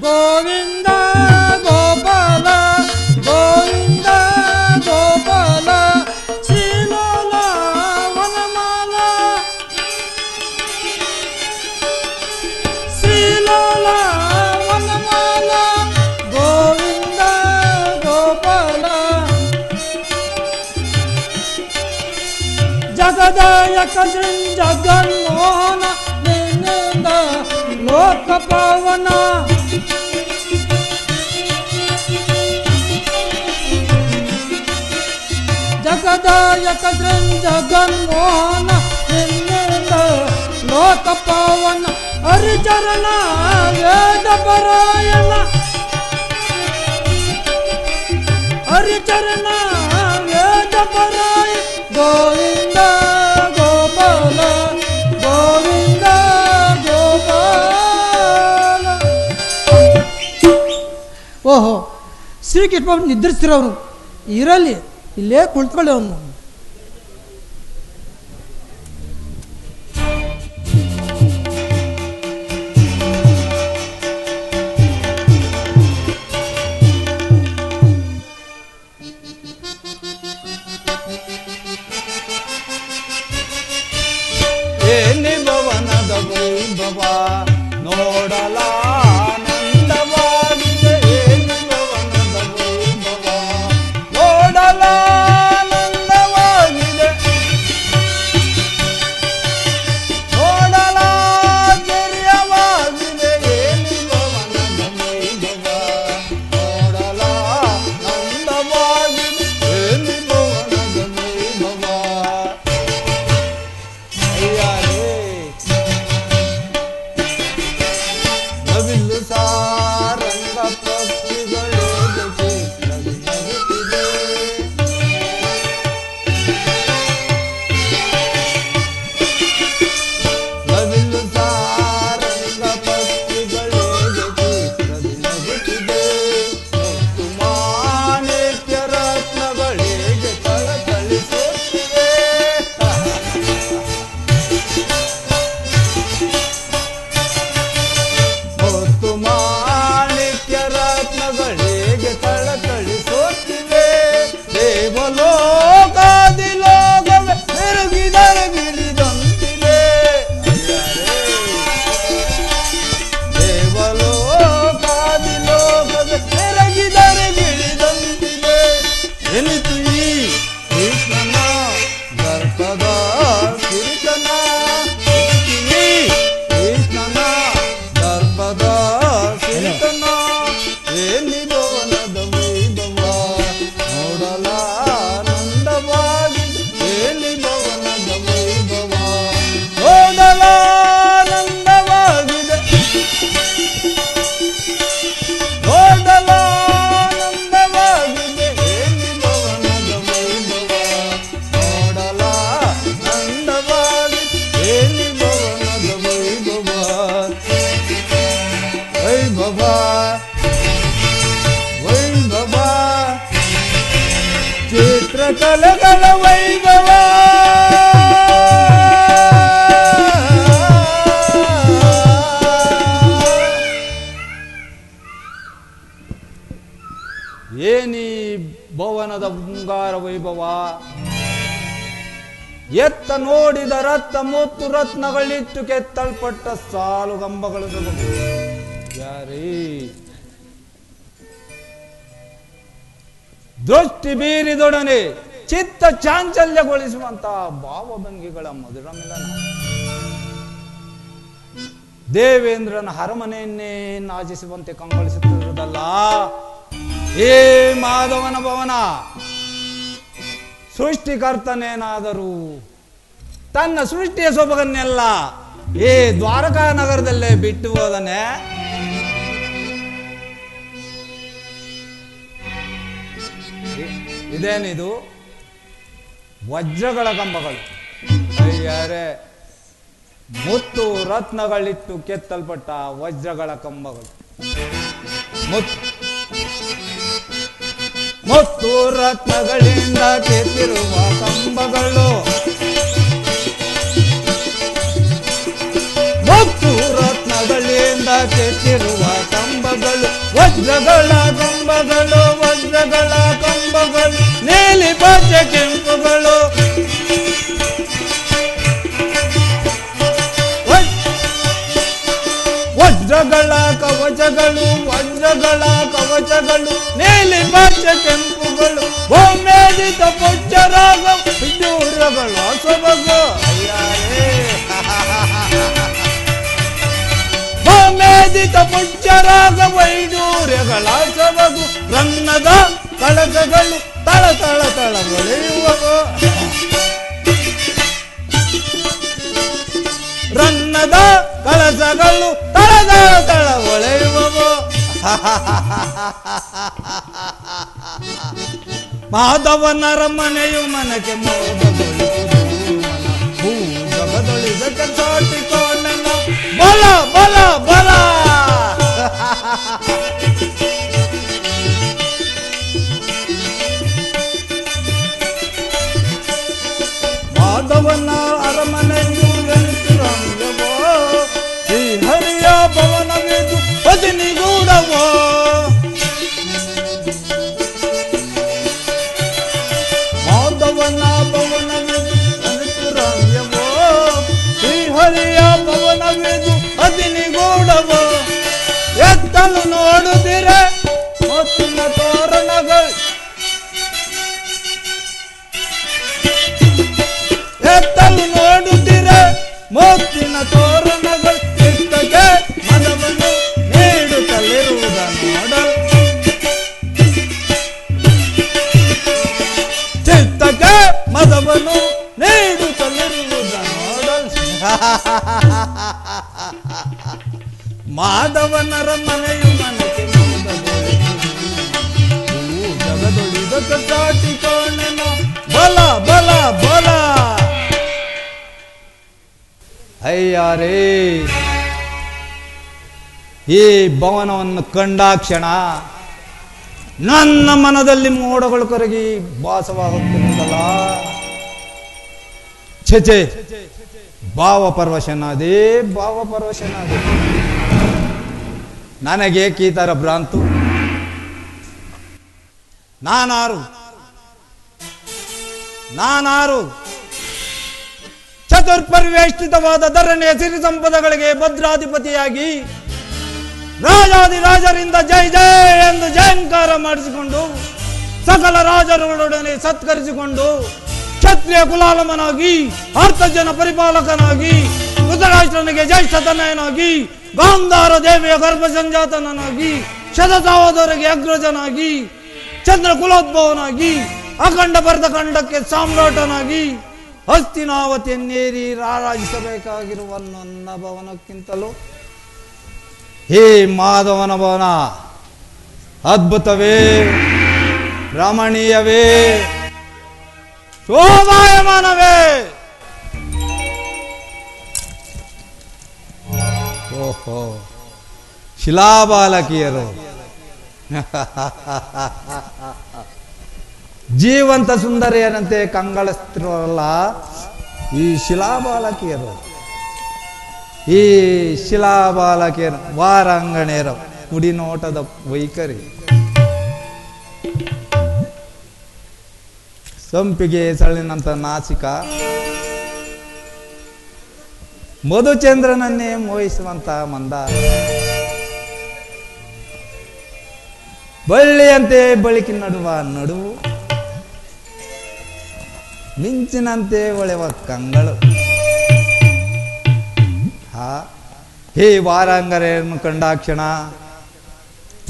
ಗೋವಿಂದ ಗೋಪಾಲ ಗೋವಿಂದ ಗೋಪಾಲ ಶ್ರೀಲೋಲ ವನಮಾಲ ಶ್ರೀಲೋಲ ವನಮಾಲ ಗೋವಿಂದ ಗೋಪಾಲ ಜಗದಾಯಕ ಜಗನ್ಮೋಹನ ನಿನ್ನಿಂದ ಲೋಕ ಪಾವನ ಜಗದಾಯಕ ಜಗನ್ಮೋಹನ ನಿನ್ನಿಂದ ಲೋಕ ಪಾವನ ಹರಿಚರಣ ವೇದ ಪರಾಯಣ ಹರಿಚರಣ ವೇದ ಪರಾಯ ಗೋವಿಂದ ಗೋಪಾಲ ಗೋವಿಂದ ಗೋಪಾಲ. ಓಹೋ, ಶ್ರೀಕೃಷ್ಣ ನಿದ್ರಿಸ್ತಿರೋರು ಇರಲಿ, ಇಲ್ಲೇ ಕುಳಿತುಕೊಳ್ಳಿ ಅವನು. ಏನಿ ಭವನದ ವೈಭವ ನೋಡಲಾನಂದವಾಗಿದೆ. ಏನಿ ಭವನದ ವೈಭವ ನೋಡಲಾನಂದವಾಗಿದೆ. ನೋಡಲಾಚರ್ಯವಾಗಿದೆ. ಏನಿ ಭವನದ ವೈಭವ ನೋಡಲಾನಂದವಾಗಿದೆ. ಏನಿ ಭವನದ ವೈಭವ. ನವಿಲು ಸಾರಂಗ ಪಕ್ಷಿಗಳೇ ನಗುತ್ತಿದೆ. ನವಿಲು ಸಾರಂಗ ಪಕ್ಷಿಗಳೇ ನಗುತ್ತಿದೆ. ಮತ್ತು ಮಾಣಿಕ್ಯ ರತ್ನಗಳಿಗೆ ಥಳಥಳಿಸುತ್ತಿವೆ. ಮತ್ತು ಮಾಣಿಕ್ಯ ರತ್ನಗಳಿಗೆ ಥಳಥಳಿಸುತ್ತಿವೆ. ದೇವಲೋಕಾದಿ ಲೋಕವೇ ತಿರುಗಿದರೆ ಗಿಳಿದಂತಿದೆ. ದೇವಲೋಕಾದಿ ಲೋಕವೇ ತಿರುಗಿದರೆ ಗಿಳಿದಂತಿದೆ. ಎನಿತು ಈ ಕೃಷ್ಣನ ಗರ್ಭದ ಕಿರಿತನ. ಕೃಷ್ಣನ ಗರ್ಭದ ಕಿರಿತನ. ಏನಿ ಭವನದ ವೈಭವ ನೋಡಲಾನಂದವಾಗಿದೆ. ಏನಿ ಭವನದ ವೈಭವ ನೋಡಲಾನಂದವಾಗಿದೆ. ನೋಡಲಾನಂದವಾಗಿದೆ. ಏನಿ ಭವನದ ವೈಭವ ನೋಡಲಾನಂದವಾಗಿದೆ. ಏನಿ ಭವನದ ವೈಭವ ವೈಭವ ವೈಭವ ಚಿತ್ರಕಲೆಗಳ ವೈಭವ. ಏನಿ ಭವನದ ಬಂಗಾರ ವೈಭವ. ಎತ್ತ ನೋಡಿದ ರತ್ನ ಮುತ್ತು ರತ್ನಗಳಿಟ್ಟು ಕೆತ್ತಲ್ಪಟ್ಟ ಸಾಲು ಕಂಬಗಳು. ಯಾರೇ ದೃಷ್ಟಿ ಬೀರಿದೊಡನೆ ಚಿತ್ತ ಚಾಂಚಲ್ಯಗೊಳಿಸುವಂತಹ ಭಾವಭಂಗಿಗಳ ಮಧುರ ಮಿಲನ. ದೇವೇಂದ್ರನ ಅರಮನೆಯನ್ನೇ ನಾಚಿಸುವಂತೆ ಕಂಗೊಳಿಸುತ್ತಿರುವುದಲ್ಲ ಏ ಮಾಧವನ ಭವನ. ಸೃಷ್ಟಿಕರ್ತನೇನಾದರೂ ತನ್ನ ಸೃಷ್ಟಿಯ ಸೊಬಗನ್ನೆಲ್ಲ ಏ ದ್ವಾರಕಾ ನಗರದಲ್ಲೇ ಬಿಟ್ಟು ಹೋದನೆ. ಇದೇನಿದು? ವಜ್ರಗಳ ಕಂಬಗಳು. ಅಯ್ಯಾರೆ, ಮುತ್ತು ರತ್ನಗಳಿಟ್ಟು ಕೆತ್ತಲ್ಪಟ್ಟ ವಜ್ರಗಳ ಕಂಬಗಳು. ಮುತ್ತು ರತ್ನಗಳಿಂದ ಕೆತ್ತಿರುವ ಕಂಬಗಳು. ಮುತ್ತು ರತ್ನಗಳಿಂದ ಕೆತ್ತಿರುವ ಕಂಬಗಳು. ವಜ್ರಗಳ ಕಂಬಗಳು ವಜ್ರಗಳ ಕಂಬಗಳು ನೀಲಿ ಪಚ್ಚೆ ಕೆಂಪುಗಳು ವಜ್ರಗಳ ಕವಚಗಳು ವಜ್ರಗಳ ಕವಚಗಳು ನೀಲಿ ಪಚ್ಚೆ ಕೆಂಪುಗಳು ಭೂಮೇದಿತ ಪುಚ್ಚರಾಗ ವಿದೂರಗಳು ಸೊಬಗು ಭೂಮೇದಿತ ಪುಚ್ಚರಾಗ ವೈಡೂರ್ಯಗಳ ಸೊಬಗು ರನ್ನದ ಕಳಕಗಳು ತಳ ತಳ ತಳ ಹೊಳೆಯುವವು ರನ್ನದ ಕಳಸಗಳು ತಳದ ತಳ ಹೊಳೆಯುವವು ಮಾಧವನರ ಮನೆಯು ಮನಕ್ಕೆ ಮೋದಗೊಳಿಸುವುದು ಜಗದೊಳಿದಕ್ಕೆ ಸಾಟಿಕೊಂಡನು ಬಲ ಬಲ ಬಲ ಮಾಧವನ ಅರಮನೆಯು ಎನಿಸಿರಂಗವೋ ಶ್ರೀಹರಿಯ ಭವನವಿದು ಪದಿನಿಗೂಡವೋ ಮಾಧವನ ಭವನವಿದು ಎನಿಸಿರಂಗವೋ ಶ್ರೀಹರಿಯ ಭವನವಿದು ಪದಿನಿಗೂಡವೋ ಎತ್ತಲು ನೋಡುತ್ತಿರೆ ಮುತ್ತಿನ ತೋರಣಗಳು ಎತ್ತಲು ನೋಡುತ್ತಿರೆ ಮುತ್ತಿನ ತೋರಣಗಳು ಚಿತ್ತಕ್ಕೆ ಮದವನ್ನು ನೀಡುತ್ತಲಿರುವುದ ನೋಡಲ್ ಚಿತ್ತಕ್ಕೆ ಮದವನ್ನು ನೀಡುತ್ತಲಿರುವುದ ನೋಡಲ್ ಮಾಧವನರ ಮನೆಯು ಮನಕ್ಕೆ ಜಗದೊಳಿದಕ್ಕೆ ಸಾಟಿಕೊಂಡೆನು ಬಲ ಬಲ ಬಲ ಅಯ್ಯಾರೇ ಈ ಭವನವನ್ನು ಕಂಡಾಕ್ಷಣ ನನ್ನ ಮನದಲ್ಲಿ ಮೋಡಗಳು ಕರಗಿ ಭಾಸವಾಗುತ್ತಿರುತ್ತಲ್ಲ ಛೆ ಭಾವಪರವಶನಾದೆ ಭಾವಪರವಶನಾದೆ ನನಗೆ ಕೀತರ ಭ್ರಾಂತು ನಾನಾರು ಚತುರ್ಪರಿವೇಷ್ಟಿತವಾದ ಧರಣಿಯ ಸಿರಿ ಸಂಪದಗಳಿಗೆ ಭದ್ರಾಧಿಪತಿಯಾಗಿ ರಾಜಾದಿರಾಜರಿಂದ ಜೈ ಜೈ ಎಂದು ಜಯಂಕಾರ ಮಾಡಿಸಿಕೊಂಡು ಸಕಲ ರಾಜರುಗಳೊಡನೆ ಸತ್ಕರಿಸಿಕೊಂಡು ಕ್ಷತ್ರಿಯ ಕುಲಾಲಮನಾಗಿ ಅರ್ಥಜನ ಪರಿಪಾಲಕನಾಗಿ ಧೃತರಾಷ್ಟ್ರನಿಗೆ ಜ್ಯೇಷ್ಠ ತನಯನಾಗಿ ಗಾಂಧಾರ ದೇವಿಯ ಗರ್ಭ ಸಂಜಾತನಾಗಿ ಶತಸಹೋದರಿಗೆ ಅಗ್ರಜನಾಗಿ ಚಂದ್ರ ಕುಲೋದ್ಭವನಾಗಿ ಅಖಂಡ ಭರತಖಂಡಕ್ಕೆ ಸಾಮ್ರಾಟನಾಗಿ ಹಸ್ತಿನಾವತಿಯನ್ನೇರಿ ರಾರಾಜಿಸಬೇಕಾಗಿರುವ ನನ್ನ ಭವನಕ್ಕಿಂತಲೂ ಹೇ ಮಾಧವನ ಭವನ ಅದ್ಭುತವೇ ರಮಣೀಯವೇ ಶೋಭಾಯಮಾನವೇ. ಓಹೋ ಶಿಲಾಬಾಲಕಿಯರು ಜೀವಂತ ಸುಂದರಿಯರಂತೆ ಕಂಗಳಿಸ್ತಿರೋಲ್ಲ ಈ ಶಿಲಾಬಾಲಕಿಯರು. ಈ ಶಿಲಾಬಾಲಕಿಯರು ವಾರಾಂಗಣೆಯರ ಕುಡಿನೋಟದ ವೈಖರಿ, ಸಂಪಿಗೆ ಸಳ್ಳಿನಂತ ನಾಸಿಕ, ಮಧುಚಂದ್ರನನ್ನೇ ಮೋಹಿಸುವಂತ ಮಂದಾರ, ಬಳ್ಳಿಯಂತೆ ಬಳಿಕಿನ ನಡುವ ನಡುವು, ಮಿಂಚಿನಂತೆ ಒಳೆವ ಕಂಗಳು. ಹೇ ವಾರಾಂಗರೆಯನ್ನು ಕಂಡಾಕ್ಷಣ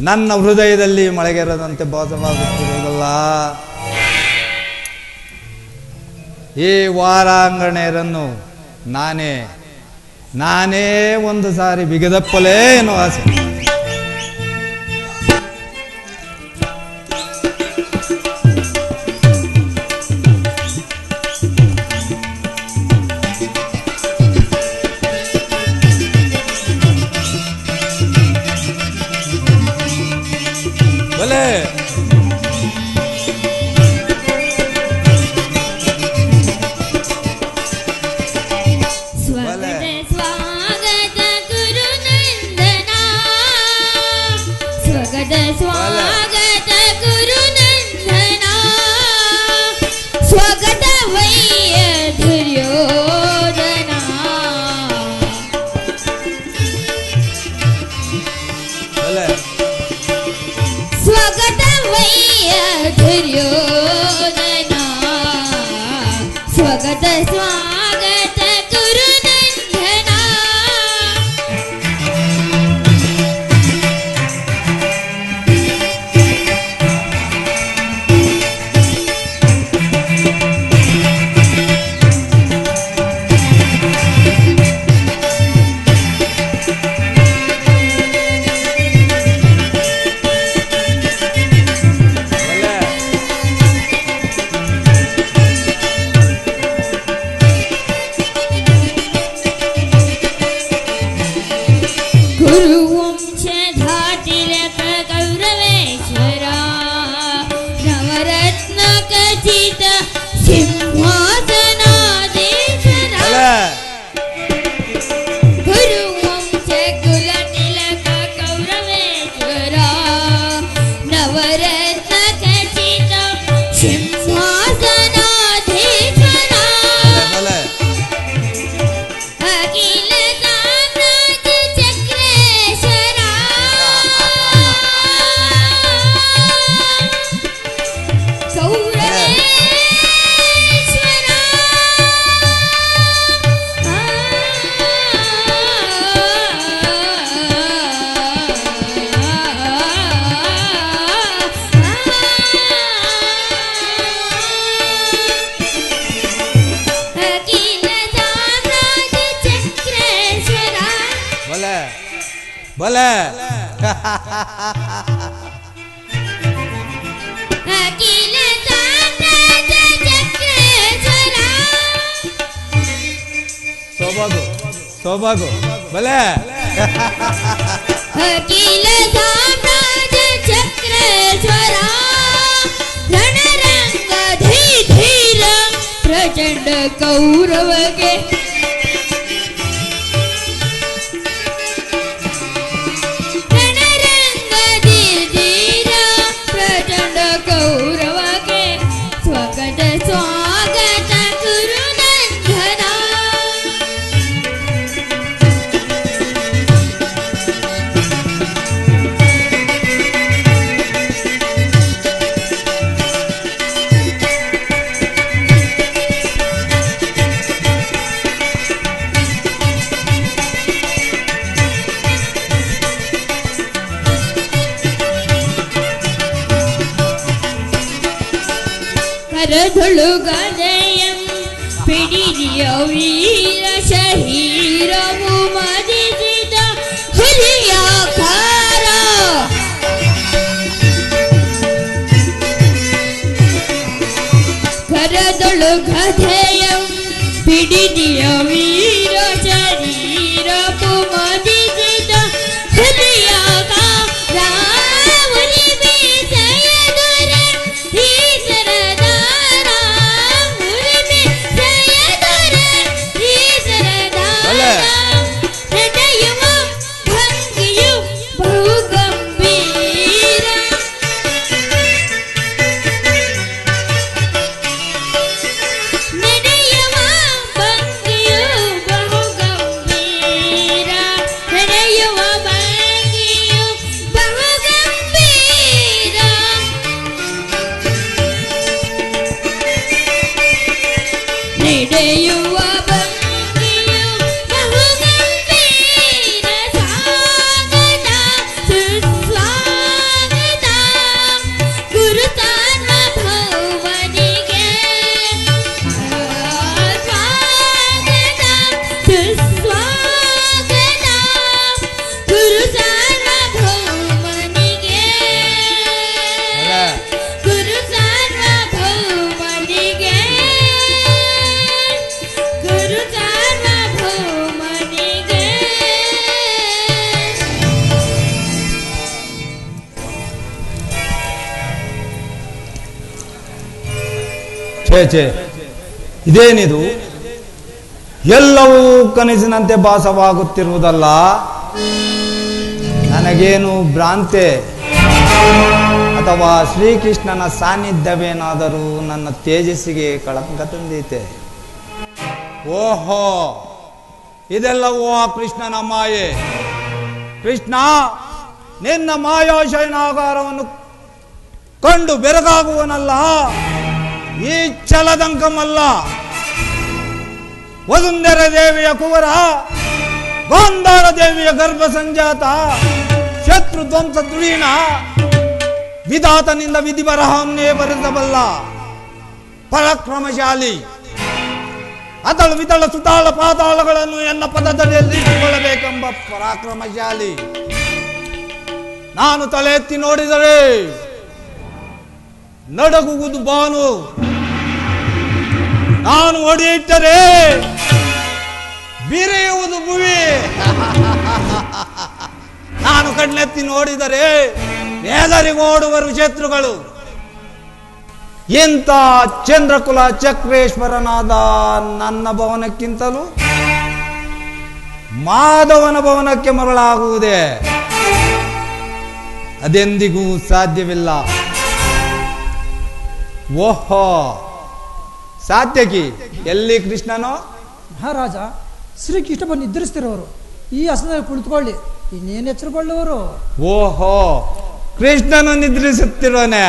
ನನ್ನ ಹೃದಯದಲ್ಲಿ ಮಳೆಗೆರದಂತೆ ಭಾಸವಾಗುತ್ತಿರುವುದಲ್ಲ. ಈ ವಾರಾಂಗಣೆಯರನ್ನು ನಾನೇ ಒಂದು ಸಾರಿ ಬಿಗದಪ್ಪಲೇ ಎನ್ನುವ ಆಸೆ. ಬಲೆ ಸ್ವಾಗತ ಗುರುನಂದನ ಸ್ವಗತ ಸ್ವಾಗತ ಗುರುನಂದನ ಸ್ವಗತ ವೈಯ ದುರ್ಯೋಧನ ಸ್ವಗತ ವೈಯ ದುರ್ಯೋಧನ ಸ್ವಗತ ಸ್ವಾಗತ ಗುರುನಂದನ ಗುರುವಂಶಧಾತಿಲಕ ಗೌರವೇಶ್ವರ ನವರತ್ನ ಖಚಿತ ಸಿಂಹಾಸನಾಧೀಶ್ವರ ಗುರುವಂಶ ಕುಲ ತಿಲಕ ಗೌರವೇಶ್ವರ ನವರತ್ನ ಖಚಿತ ಸಿಂಹಾಸನಾಧೀಶ್ವರ ಅಖಿಲ ಸಾಮ್ರಾಜ್ಯ ಚಕ್ರೇಶ್ವರ ಗೌರವೇಶ್ವರ ಅಖಿಲ ಸಾಮ್ರಾಜ್ಯ ಚಕ್ರೇಶ್ವರ ಬಲೆ ಬಲೆ ಅಖಿಲ ಸಾಮ್ರಾಜ್ಯ ಚಕ್ರೇಶ್ವರ ಸೌಭಾಗ್ಯ ಸೌಭಾಗ್ಯ ಬಲೆ ಅಖಿಲ ಸಾಮ್ರಾಜ್ಯ ಚಕ್ರೇಶ್ವರ ರಣರಂಗ ಧೀರ ಪ್ರಚಂಡ ಕೌರವಗೆ ರಣರಂಗ ಧೀರ ಪ್ರಚಂಡ ಕೌರವಗೆ ಸ್ವಗತ ಸ್ವಾಗತ ಗುರುನಂದನ ಕರದೊಳು ಗದೆಯಂ ಪಿಡಿದಿಯ ವೀರ ಶಹೀರವು ಮದಿಸಿದ ಹುಲಿಯಾಕಾರ ಕರದೊಳು ಗದೆಯಂ ಪಿಡಿದಿಯ ವೀರ ಶರೀರವು ಮದಿಸಿದ ಹುಲಿಯಾಕಾರ ಉರಿಮೆ ಜಯದೊರ ಈಸರದಾರ ಉರಿಮೆ ಜಯದೊರ ಈಸರದಾರ ನಡೆಯುವ ಭಂಗಿಯು ಬಹು ಗಂಭೀರ ನಡೆಯುವ ಭಂಗಿಯು ಬಹು ಗಂಭೀರ ನಡೆಯುವ ಭಂಗಿಯು ಬಹು ಗಂಭೀರ ನಡೆಯುವ ಭಂಗಿಯು ಬಹು ಗಂಭೀರ ಸ್ವಾಗತ ಸುಸ್ವಾಗತ ಗುರು ಸಾರ್ವಭೌಮನಿಗೆ ಸ್ವಾಗತ ಸುಸ್ವಾಗತ ಗುರು ಸಾರ್ವಭೌಮನಿಗೆ ಗುರು ಸಾರ್ವಭೌಮನಿಗೆ ಗುರು ಸಾರ್ವಭೌಮನಿಗೆ ಛೇ ಛೇ ಇದೇನಿದು ಎಲ್ಲವೂ ಕನಸಿನಂತೆ ಭಾಸವಾಗುತ್ತಿರುವುದಲ್ಲ ನನಗೇನು ಭ್ರಾಂತೆ ಅಥವಾ ಶ್ರೀಕೃಷ್ಣನ ಸಾನ್ನಿಧ್ಯವೇನಾದರೂ ನನ್ನ ತೇಜಸ್ಸಿಗೆ ಕಳಂಕ ತಂದೀತೆ? ಓಹೋ, ಇದೆಲ್ಲವೂ ಆ ಕೃಷ್ಣನ ಮಾಯೆ. ಕೃಷ್ಣ, ನಿನ್ನ ಮಾಯಾಶಯನಾಗಾರವನ್ನು ಕಂಡು ಬೆರಗಾಗುವನಲ್ಲ, ಈ ಛಲದಂಕಮಲ್ಲ. ವಸುಂಧರ ದೇವಿಯ ಕುವರ, ಗಾಂಧಾರ ದೇವಿಯ ಗರ್ಭ ಸಂಜಾತ, ಶತ್ರು ಧ್ವಂಸ ಧುರೀಣ, ವಿಧಾತನಿಂದ ವಿಧಿ ಬರಹವನ್ನೇ ಬರೆಸಬಲ್ಲ ಪರಾಕ್ರಮಶಾಲಿ. ಅದಳು ವಿತಳ ಸುತಾಳ ಪಾತಾಳಗಳನ್ನು ಎನ್ನ ಪದದಡಿಯಲ್ಲಿ ಇಟ್ಟುಕೊಳ್ಳಬೇಕೆಂಬ ಪರಾಕ್ರಮಶಾಲಿ. ನಾನು ತಲೆ ಎತ್ತಿ ನೋಡಿದರೆ ನಡಗುವುದು ಬಾನು, ನಾನು ಒಡೆಯಿಟ್ಟರೆ ಬಿರಿಯುವುದು ಭುವಿ. ನಾನು ಕಣ್ಣೆತ್ತಿ ನೋಡಿದರೆ ಎದರಿಗೋಡುವರು ಶತ್ರುಗಳು. ಇಂಥ ಚಂದ್ರಕುಲ ಚಕ್ರೇಶ್ವರನಾದ ನನ್ನ ಭವನಕ್ಕಿಂತಲೂ ಮಾಧವನ ಭವನಕ್ಕೆ ಮರಳಾಗುವುದೇ ಅದೆಂದಿಗೂ ಸಾಧ್ಯವಿಲ್ಲ. ಓಹೋ, ಸಾತ್ಯಕಿ, ಎಲ್ಲಿ ಕೃಷ್ಣನೋ? ಮಹಾರಾಜ, ಶ್ರೀಕೃಷ್ಣ ಬಂದು ನಿದ್ರಿಸ್ತಿರೋರು. ಈ ಆಸನದಲ್ಲಿ ಕುಳಿತುಕೊಳ್ಳಿ, ಇನ್ನೇನು ಎಚ್ಚರಗೊಳ್ಳುವರು. ಓಹೋ, ಕೃಷ್ಣನು ನಿದ್ರಿಸುತ್ತಿರೋನೆ.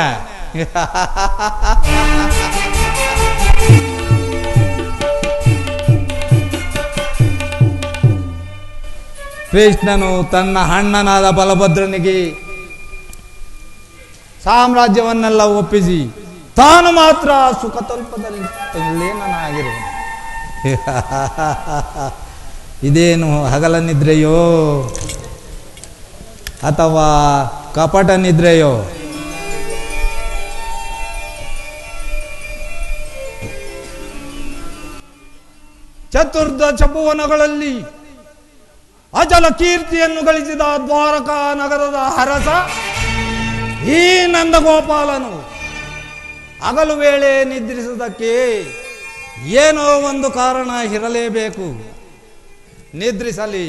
ಕೃಷ್ಣನು ತನ್ನ ಅಣ್ಣನಾದ ಬಲಭದ್ರನಿಗೆ ಸಾಮ್ರಾಜ್ಯವನ್ನೆಲ್ಲ ಒಪ್ಪಿಸಿ ತಾನು ಮಾತ್ರ ಸುಖ ತಲ್ಪದಲ್ಲಿ ಲೀನನಾಗಿರುವನು. ಇದೇನು ಹಗಲ ನಿದ್ರೆಯೋ ಅಥವಾ ಕಪಟ ನಿದ್ರೆಯೋ? ಚತುರ್ದಶ ಭುವನಗಳಲ್ಲಿ ಅಜಲ ಕೀರ್ತಿಯನ್ನು ಗಳಿಸಿದ ದ್ವಾರಕಾ ನಗರದ ಅರಸ ಈ ನಂದಗೋಪಾಲನು ಹಗಲು ವೇಳೆ ನಿದ್ರಿಸುವುದಕ್ಕೆ ಏನೋ ಒಂದು ಕಾರಣ ಇರಲೇಬೇಕು. ನಿದ್ರಿಸಲಿ,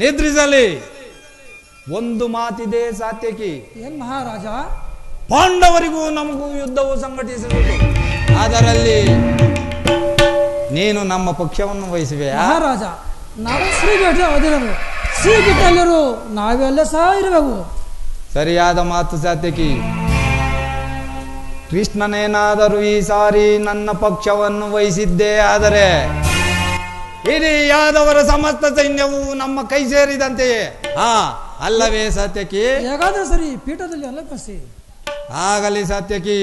ನಿದ್ರಿಸಲಿ. ಒಂದು ಮಾತಿದೆ ಸಾತ್ಯಕಿ. ಏನ್ ಮಹಾರಾಜ? ಪಾಂಡವರಿಗೂ ನಮಗೂ ಯುದ್ಧವು ಸಂಘಟಿಸುವುದು, ಅದರಲ್ಲಿ ನೀನು ನಮ್ಮ ಪಕ್ಷವನ್ನು ವಹಿಸುವೆಯಾ? ಮಹಾರಾಜ, ನಾವು ಶ್ರೀಗಠ ಅದಿರರು, ಶ್ರೀಗಿಟ್ಟಲ್ಲರು ನಾವೆಲ್ಲ ಸಹ ಇರಬೇಕು. ಸರಿಯಾದ ಮಾತು ಸಾತ್ಯಕಿ. ಕೃಷ್ಣನೇನಾದರೂ ಈ ಸಾರಿ ನನ್ನ ಪಕ್ಷವನ್ನು ವಹಿಸಿದ್ದೇ ಆದರೆ ಇಡೀ ಯಾದವರ ಸಮಸ್ತ ಸೈನ್ಯವು ನಮ್ಮ ಕೈ ಸೇರಿದಂತೆಯೇ. ಅಲ್ಲವೇ ಸಾತ್ಯಕಿ? ಹೇಗಾದ್ರೆ ಸರಿ, ಪೀಠದಲ್ಲಿ ಅಲಂಕರಿಸಿ. ಆಗಲಿ ಸಾತ್ಯಕಿ.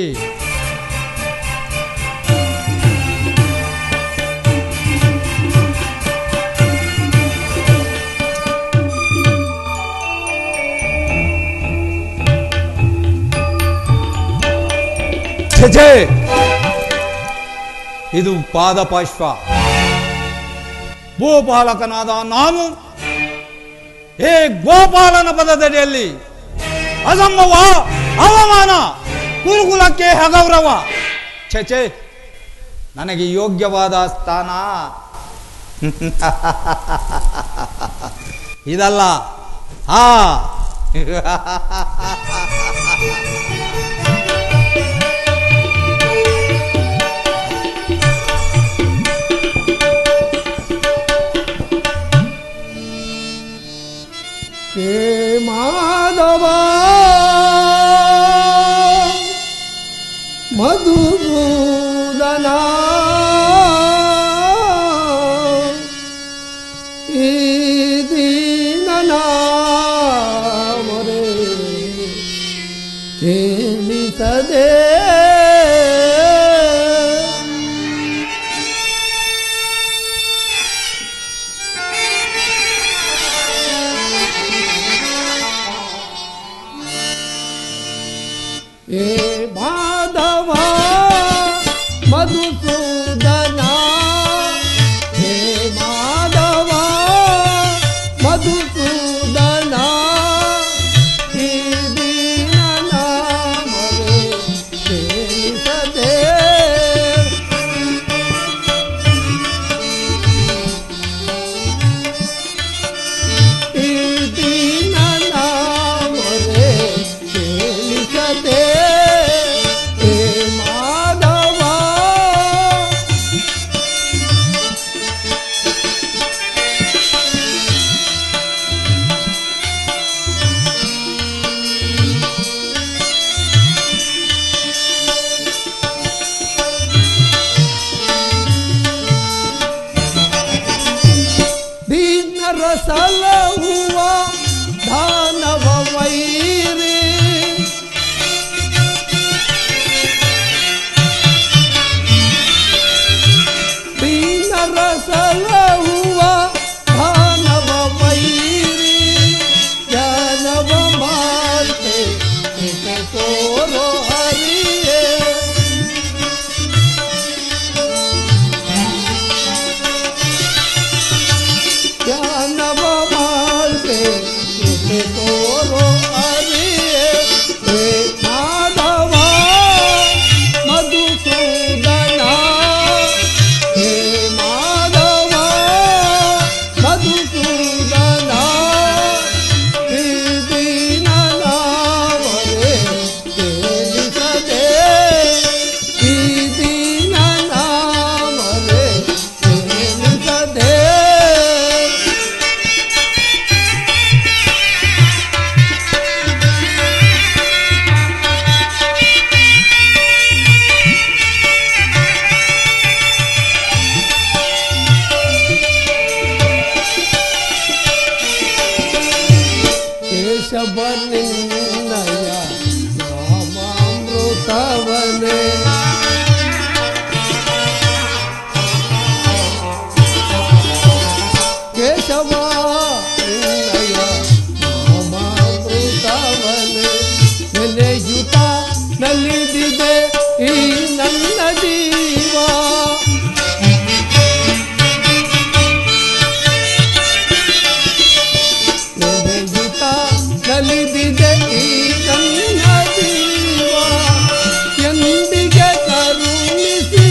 ಛೇ, ಇದು ಪಾದಪಾಶ್ವ. ಭೂಪಾಲಕನಾದ ನಾನು ಹೇ ಗೋಪಾಲನ ಪದದಡಿಯಲ್ಲಿ ಅಸಂಭವ, ಅವಮಾನ, ಕುರುಕುಲಕ್ಕೆ ಅಗೌರವ. ಛೇ, ನನಗೆ ಯೋಗ್ಯವಾದ ಸ್ಥಾನ ಇದಲ್ಲ. ಮಾಧವ ಮಧುಸೂದನ ಈ ದೀನನ ಮೊರೆ ಕೇಳಿಸದೆ ಮಾಧವ ಮಧುಸೂದನ, ಹೇ ಮಾಧವ ಮಧುಸೂದನ, ಈ ದೀನನ ಮೊರೆ ಕೇಳಿಸದೆ. ಈ ದೀನನ ಮೊರೆ ಕೇಳಿಸದೆ. ಸಲಹುವ ದಾನವ ವೈರಿ ದೀನರ ಸಲಹುವ ದಾನವ ವೈರಿ ಜ್ಞಾನವ ಮಾತೆ ತೋರೋ ಹರಿಯೇ ಜ್ಞಾನವ ಮಾತೆ ತೋರೋ ಹರಿಯೇ ಹೇ ಮಾಧವ ಮಧುಸೂದನ ಹೇ ಮಾಧವ ಮಧುಸೂದನ ಈ ದೀನನಾಮರೇ ಕೇಳಿಸದೆ ಈ ದೀನನಾಮರೇ ಕೇಳಿಸದೆ ಕೇಶವ ನಿನ್ನಯ ನಾಮಾಮೃತವನೇ ಕೇಶವ ನಿನ್ನಯ ನಾಮಾಮೃತವನೇ ನೆಲೆಯುತ ನಲಿದಿದೆ ಈ ನನ್ನ ಜೀವ ನೆಲೆಯುತ ನಲಿದಿದೆ ಈ ನನ್ನ ಜೀವ ಎಂದಿಗೆ ಕರುಣಿಸಿ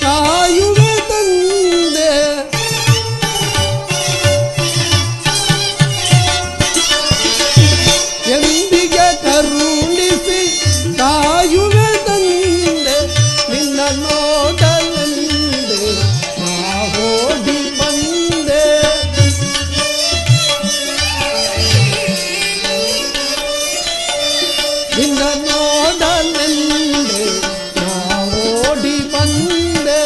ಕಾಯುವೆ ತಂದೆ ಎಂದಿಗೆ ಕರುಣಿಸಿ ಕಾಯುವೆ ತಂದೆ ನಿನ್ನ ನೋಡಲೆಂದೆ ನಾ ಓಡಿ ಬಂದೆ ನಿನ್ನ ನೋಡಲೆಂದೆ ನಾ ಓಡಿ ಬಂದೆ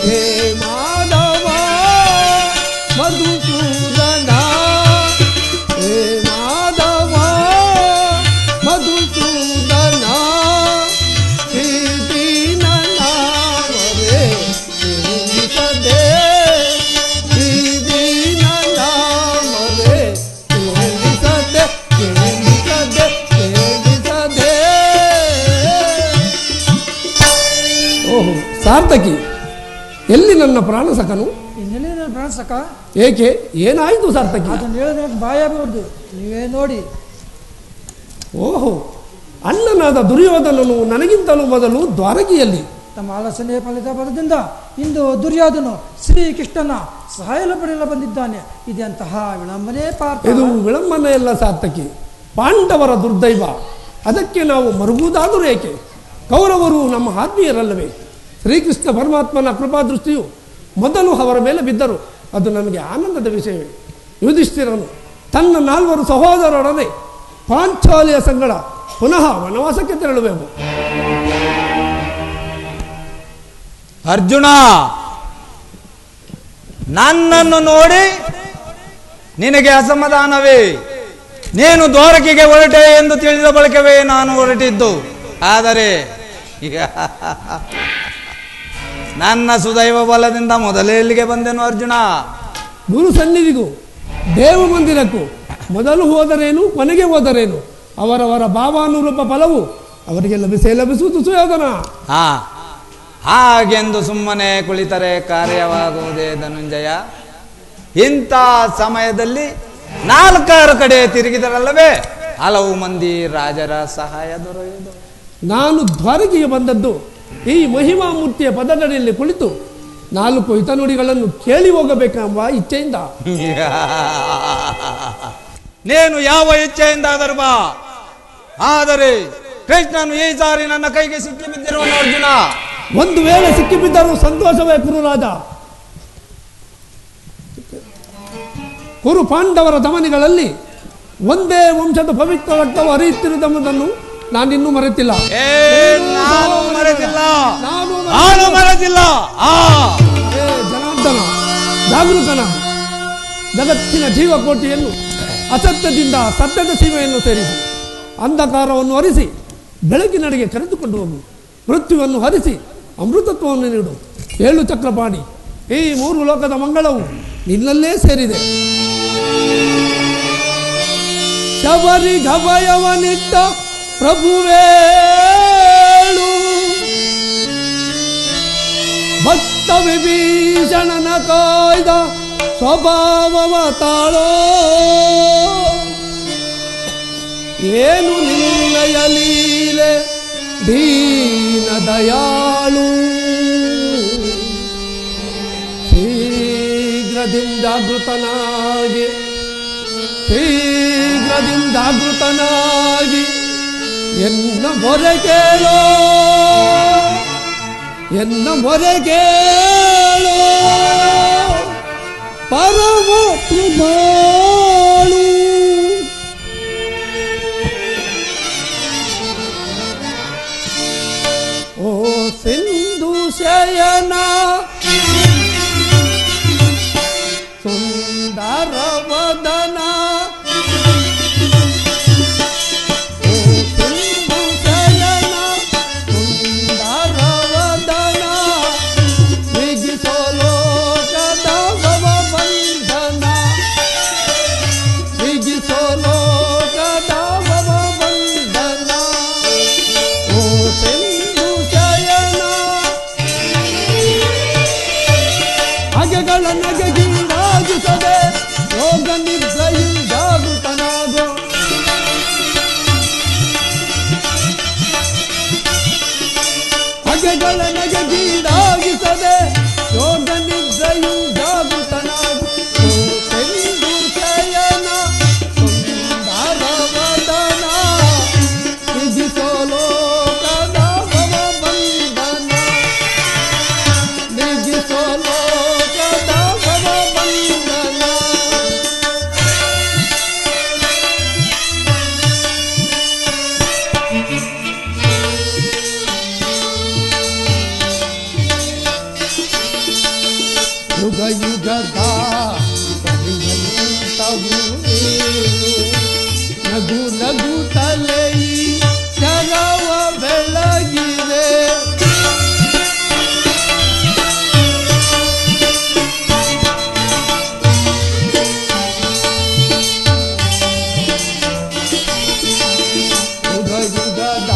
ಹೇ ಮಾಧವ ಮಧುಸೂದನ ಹೇ ಮಾಧವ ಮಧುಸೂದನ ಈ ದೀನನಾಮರೇ ಕೇಳಿಸದೆ ಈ ದೀನನಾಮರೇ ಕೇಳಿಸದೆ ಕೇಳಿಸದೆ ಕೇಳಿಸದೆ ಓಹೋ ಸಾರ್ಥಕಿ ಎಲ್ಲಿ ನನ್ನ ಪ್ರಾಣ ಸಖನು ಇನ್ನೆಲ್ಲಿ ನನ್ನ ಪ್ರಾಣ ಸಖ ಏಕೆ ಏನಾಯಿತು ಸಾರ್ಥಕಿ ಅದನ್ನು ಹೇಳಿದ್ರೆ ಬಾಯಾಗಬಾರ್ದು ನೀವೇ ನೋಡಿ. ಓಹೋ ಅಣ್ಣನಾದ ದುರ್ಯೋಧನನು ನನಗಿಂತಲೂ ಮೊದಲು ದ್ವಾರಕಿಯಲ್ಲಿ ತಮ್ಮ ಆಲೋಚನೆ ಫಲಿತ ಬಲದಿಂದ ಇಂದು ದುರ್ಯೋಧನು ಶ್ರೀಕೃಷ್ಣನ ಸಹಾಯ ಪಡೆಯಲು ಬಂದಿದ್ದಾನೆ. ಇದೆಂತಹ ವಿಳಂಬನೆ ಪಾರ್ಥ. ಇದು ವಿಳಂಬನೆ ಎಲ್ಲ ಸಾರ್ಥಕಿ, ಪಾಂಡವರ ದುರ್ದೈವ. ಅದಕ್ಕೆ ನಾವು ಮರುಗುವುದಾದರೂ ಏಕೆ? ಕೌರವರು ನಮ್ಮ ಆತ್ಮೀಯರಲ್ಲವೇ? ಶ್ರೀಕೃಷ್ಣ ಪರಮಾತ್ಮನ ಕೃಪಾದೃಷ್ಟಿಯು ಮೊದಲು ಅವರ ಮೇಲೆ ಬಿದ್ದರು. ಅದು ನನಗೆ ಆನಂದದ ವಿಷಯವೇ. ಯುಧಿಷ್ಠಿರನು ತನ್ನ 4 ಸಹೋದರರೊಡನೆ ಪಾಂಚಾಲಿಯ ಸಂಗಡ ಪುನಃ ವನವಾಸಕ್ಕೆ ತೆರಳುವೆವು. ಅರ್ಜುನ, ನನ್ನನ್ನು ನೋಡಿ ನಿನಗೆ ಅಸಮಾಧಾನವೇ? ನೀನು ದ್ವಾರಕೆಗೆ ಹೊರಟೆ ಎಂದು ತಿಳಿದ ಬಳಿಕವೇ ನಾನು ಹೊರಟಿದ್ದು. ಆದರೆ ನನ್ನ ಸುದೈವ ಬಲದಿಂದ ಮೊದಲೇ ಇಲ್ಲಿಗೆ ಬಂದೆನು ಅರ್ಜುನ. ಗುರು ಸನ್ನಿಧಿಗೂ ದೇವ ಮಂದಿರಕ್ಕೂ ಮೊದಲು ಹೋದರೇನು ಕೊನೆಗೆ ಹೋದರೇನು ಅವರವರ ಭಾವಾನುರೂಪ ಫಲವು ಅವರಿಗೆ ಲಭಿಸುವುದು ಸುಯೋಧನ. ಹಾಗೆಂದು ಸುಮ್ಮನೆ ಕುಳಿತರೆ ಕಾರ್ಯವಾಗುವುದೇ ಧನುಂಜಯ? ಇಂಥ ಸಮಯದಲ್ಲಿ 4 ಕಡೆ ತಿರುಗಿದರಲ್ಲವೇ ಹಲವು ಮಂದಿ ರಾಜರ ಸಹಾಯ ದೊರೆಯುವುದು. ನಾನು ದ್ವಾರಕೆಗೆ ಬಂದದ್ದು ಈ ಮಹಿಮಾ ಮೂರ್ತಿಯ ಪದದಡಿಯಲ್ಲಿ ಕುಳಿತು 4 ಹಿತನುಡಿಗಳನ್ನು ಕೇಳಿ ಹೋಗಬೇಕೆಂಬ ಇಚ್ಛೆಯಿಂದ. ನೀನು ಯಾವ ಇಚ್ಛೆಯಿಂದಾದರೂ ಬಾ, ಆದರೆ ಕೃಷ್ಣನು ಈ ಸಾರಿ ನನ್ನ ಕೈಗೆ ಸಿಕ್ಕಿ ಬಿದ್ದಿರುವನು ಅರ್ಜುನ. ಒಂದು ವೇಳೆ ಸಿಕ್ಕಿಬಿದ್ದರೂ ಸಂತೋಷವೇ ಕುರುರಾಜ. ಕುರು ಪಾಂಡವರ ಧಮನಿಗಳಲ್ಲಿ ಒಂದೇ ವಂಶದ ಪವಿತ್ರ ರಕ್ತವು ಹರಿಯುತ್ತಿರುವುದನ್ನು ನಾನಿನ್ನೂ ಮರೆತಿಲ್ಲ. ನಾನು ಮರೆತಿಲ್ಲ. ಜನಾರ್ದನ ಜಾಗೃತನ ಜಗತ್ತಿನ ಜೀವಕೋಟಿಯನ್ನು ಅಸತ್ಯದಿಂದ ಸತ್ಯದ ಸೀಮೆಯನ್ನು ಸೇರಿಸಿ ಅಂಧಕಾರವನ್ನು ಹರಿಸಿ ಬೆಳಕಿನಡೆಗೆ ಕರೆದುಕೊಂಡು ಹೋಗು. ಮೃತ್ಯುವನ್ನು ಹರಿಸಿ ಅಮೃತತ್ವವನ್ನು ನೀಡು. 7 ಚಕ್ರಪಾಣಿ, ಈ 3 ಲೋಕದ ಮಂಗಳವು ನಿನ್ನಲ್ಲೇ ಸೇರಿದೆ. ಶಬರಿಗಭಯವನಿಟ್ಟ ಪ್ರಭುವೇಳು, ಭಕ್ತ ವಿಭೀಷಣನ ಕಾಯ್ದ ಸ್ವಭಾವವ ತಾಳೋ. ಏನು ನಿನ್ನಯ ಲೀಲೆ ದೀನ ದಯಾಳು. ಶೀಘ್ರದಿಂದಾಗೃತನಾಗಿ ಎನ್ನ ಮೊರೆ ಕೇಳೋ ಪರಮ ಕೃಪಾಳು. ಓ ಸಿಂಧು ಶಯನ ಸುಂದರ ವದನ, ಓ ಸಿಂಧು ಶಯನ ಸುಂದರ ವದನ, ವಿಗಿಸೋ ಲೋಕದ ಭವಬಂಧನ, ವಿಗಿಸೋ ಲೋಕದ ಭವಬಂಧನ. ಓ ಸಿಂಧು ಶಯನ ಅಗೆಗಳ ನಗೆಗೀಡಾಗಿಸದೆ ಯೋಗ ನಿದ್ರೆಯಿಂದ ಜಾಗೃತನಾಗೋ. ಅಗೆಗಳ ನಗೆಗೀಡಾಗಿಸದೆ ಯೋಗ ನಿದ್ರೆಯಿಂದ ಜಾಗೃತನಾಗೋ. ಓ ಸಿಂಧು ಶಯನ ಸುಂದರ ವದನ, ವಿಧಿಸೋ ಲೋಕದ ಭವಬಂಧನ, ವಿಧಿಸೋ ಲೋಕದ ಭವಬಂಧನ. ಯುಗ ಯುಗದ ಪರ್ಯಂತವೂ ನೀನು, ನಗು ನಗುತ್ತಲೇ ಈ ಜಗವ ಬೆಳಗಿದೆ. ಯುಗ ಯುಗದ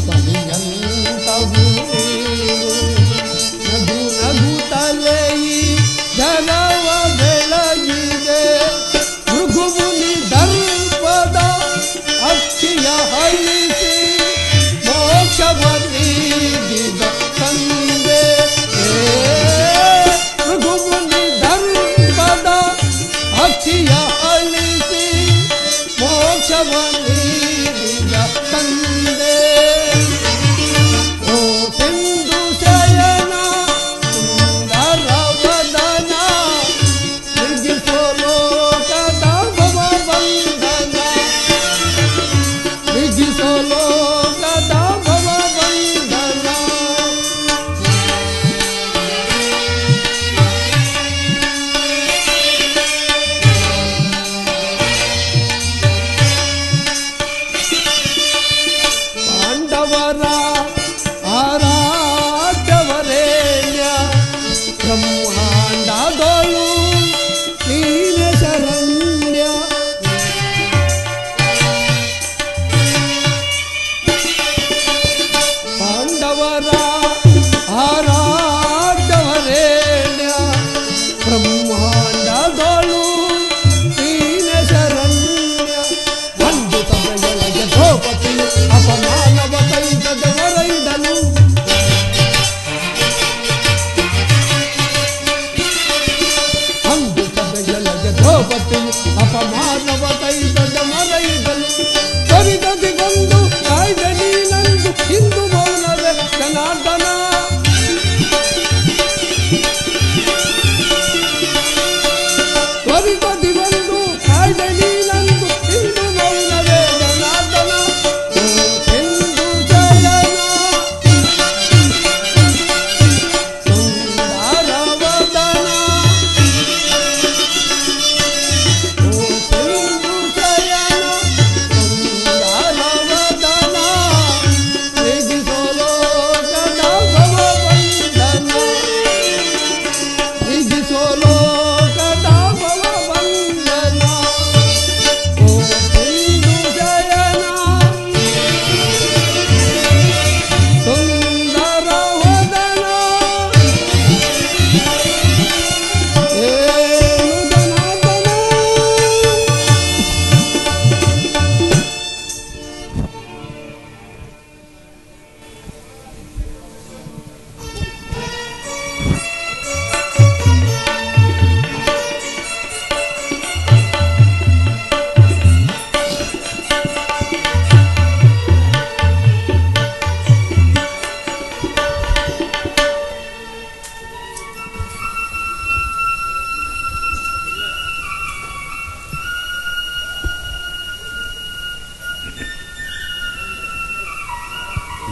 ಪರ್ಯಂತವೂ ನೀನು, ನಗು ನಗುತ್ತಲೇ ಈ ಜಗವ ಬೆಳಗಿದೆ. ಭೃಗುಮುನಿ ದರ್ಪದ ಅಕ್ಕಿಯ ಹಳಿಸಿ ಮೋಕ್ಷವ ನೀಡಿದ ತಂದೆ. ಭೃಗುಮುನಿ ದರ್ಪದ ಅಕ್ಕಿಯ ಹಳಿಸಿ ಮೋಕ್ಷವ ನೀಡಿದ ತಂದೆ. ಓ ಸಿಂಧು ಶಯನ ಸುಂದರ ವದನ, ವಿಧಿಸೋ ಲೋಕದ ಭವಬಂಧನ, ವಿಧಿಸೋ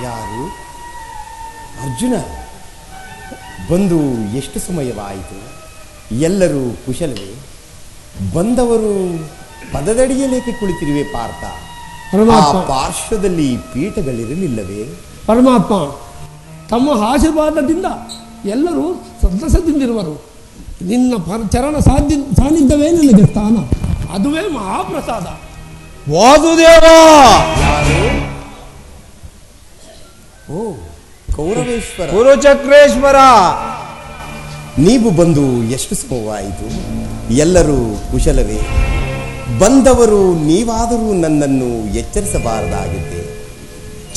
ಯಾರು? ಅರ್ಜುನ ಬಂದು ಎಷ್ಟು ಸಮಯವಾಯಿತು? ಎಲ್ಲರೂ ಕುಶಲವೇ? ಬಂದವರು ಪದದಡಿಯಲೇಕೆ ಕುಳಿತಿರುವೆ ಪಾರ್ಥ? ಆ ಪರಮಾತ್ಮ ಪಾರ್ಶ್ವದಲ್ಲಿ ಪೀಠಗಳಿರಲಿಲ್ಲವೇ? ಪರಮಾತ್ಮ ತಮ್ಮ ಆಶೀರ್ವಾದದಿಂದ ಎಲ್ಲರೂ ಸಂತಸದಿಂದಿರುವರು. ನಿನ್ನ ಚರಣ ಸಾನ್ನಿಧ್ಯವೇ ನನಗೆ ಸ್ಥಾನ, ಅದುವೇ ಮಹಾಪ್ರಸಾದ. ವಾಸುದೇವ, ಯಾರು? ಓ, ಕೌರವೇಶ್ವರ, ಕುರುಚಕ್ರೇಶ್ವರ. ನೀವು ಬಂದು ಎಷ್ಟು ಸಮಯವಾಯಿತು? ಎಲ್ಲರೂ ಕುಶಲವೇ? ಬಂದವರು ನೀವಾದರೂ ನನ್ನನ್ನು ಎಚ್ಚರಿಸಬಾರದಾಗಿದ್ದೆ.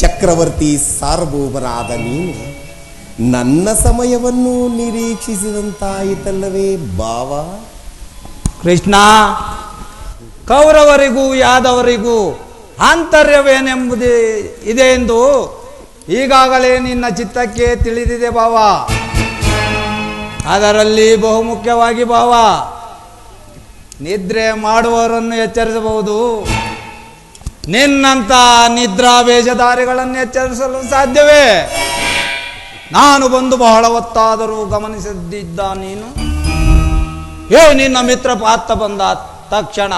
ಚಕ್ರವರ್ತಿ ಸಾರ್ವಭೌಮರಾದ ನೀನು ನನ್ನ ಸಮಯವನ್ನು ನಿರೀಕ್ಷಿಸಿದಂತಾಯಿತಲ್ಲವೇ ಭಾವ? ಕೃಷ್ಣ, ಕೌರವರಿಗೂ ಯಾದವರಿಗೂ ಆಂತರ್ಯವೇನೆಂಬುದೇ ಇದೆ ಎಂದು ಈಗಾಗಲೇ ನಿನ್ನ ಚಿತ್ತಕ್ಕೆ ತಿಳಿದಿದೆ ಭಾವ. ಅದರಲ್ಲಿ ಬಹುಮುಖ್ಯವಾಗಿ ಭಾವ, ನಿದ್ರೆ ಮಾಡುವವರನ್ನು ಎಚ್ಚರಿಸಬಹುದು, ನಿನ್ನಂಥ ನಿದ್ರಾ ವೇಷಧಾರಿಗಳನ್ನು ಎಚ್ಚರಿಸಲು ಸಾಧ್ಯವೇ? ನಾನು ಬಂದು ಬಹಳ ಹೊತ್ತಾದರೂ ಗಮನಿಸದಿದ್ದ ನೀನು ನಿನ್ನ ಮಿತ್ರ ಪಾತ್ರ ಬಂದ ತಕ್ಷಣ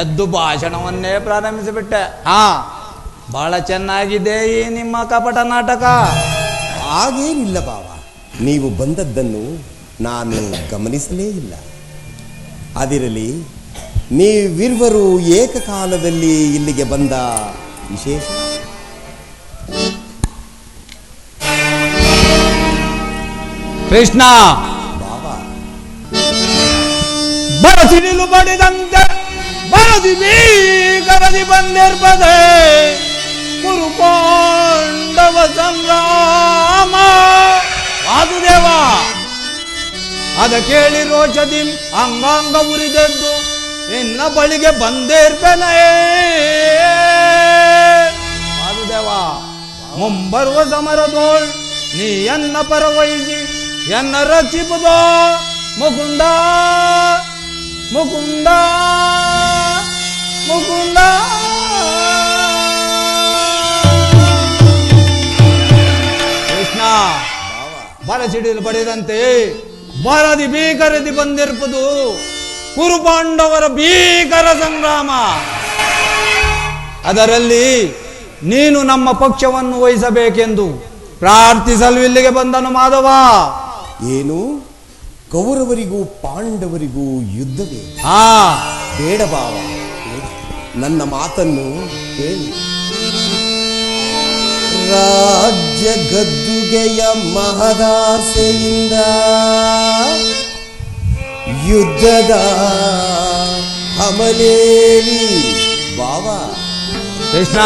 ಎದ್ದು ಭಾಷಣವನ್ನೇ ಪ್ರಾರಂಭಿಸಿಬಿಟ್ಟೆ. ಬಹಳ ಚೆನ್ನಾಗಿದೆ ಈ ನಿಮ್ಮ ಕಪಟ ನಾಟಕ. ಹಾಗೇನಿಲ್ಲ ಭಾವ, ನೀವು ಬಂದದ್ದನ್ನು ನಾನು ಗಮನಿಸಲೇ ಇಲ್ಲ. ಅದಿರಲಿ, ನೀವಿರುವರು ಏಕಕಾಲದಲ್ಲಿ ಇಲ್ಲಿಗೆ ಬಂದ ವಿಶೇಷ? ಕೃಷ್ಣ, ಬಾಬಾ ಬರಸಿಡಿಲು ಬಡಿದಂತೆ ಬರದಿ ಬೀಗರದಿ ಬಂದಿರ್ಬದೆ ಕುರುಪಾಂಡವ ಸಂಗ್ರಾಮ. ವಾಸುದೇವ, ಅದ ಕೇಳಿ ರೋಷದಿ ಅಂಗಾಂಗ ಉರಿದೆದ್ದು ನಿನ್ನ ಬಳಿಗೆ ಬಂದಿರ್ಪೆನೆ. ವಾಸುದೇವ, ಮುಂಬರುವ ಸಮರದೋಳ್ ನೀ ಎನ್ನ ಪರವಹಿಸಿ ಎನ್ನ ರಕ್ಷಿಪುದೋ ಮುಕುಂದ ಮುಕುಂದ ಮುಕುಂದ. ಕೃಷ್ಣ, ಬರಸಿಡಿಲು ಪಡೆದಂತೆ ಬರದಿ ಭೀಕರದಿ ಬಂದಿರ್ಪುದು ಕುರುಪಾಂಡವರ ಭೀಕರ ಸಂಗ್ರಾಮ. ಅದರಲ್ಲಿ ನೀನು ನಮ್ಮ ಪಕ್ಷವನ್ನು ವಹಿಸಬೇಕೆಂದು ಪ್ರಾರ್ಥಿಸಲು ಇಲ್ಲಿಗೆ ಬಂದನು ಮಾಧವ. ಏನು? ಕೌರವರಿಗೂ ಪಾಂಡವರಿಗೂ ಯುದ್ಧವೇ? ಬೇಡ ಭಾವ, ನನ್ನ ಮಾತನ್ನು ಕೇಳಿ. ರಾಜ್ಯ ಗದ್ದುಗೆಯ ಮಹದಾಸೆಯಿಂದ ಯುದ್ಧದ ಹಮಲೇರಿ ಭಾವ. ಕೃಷ್ಣ,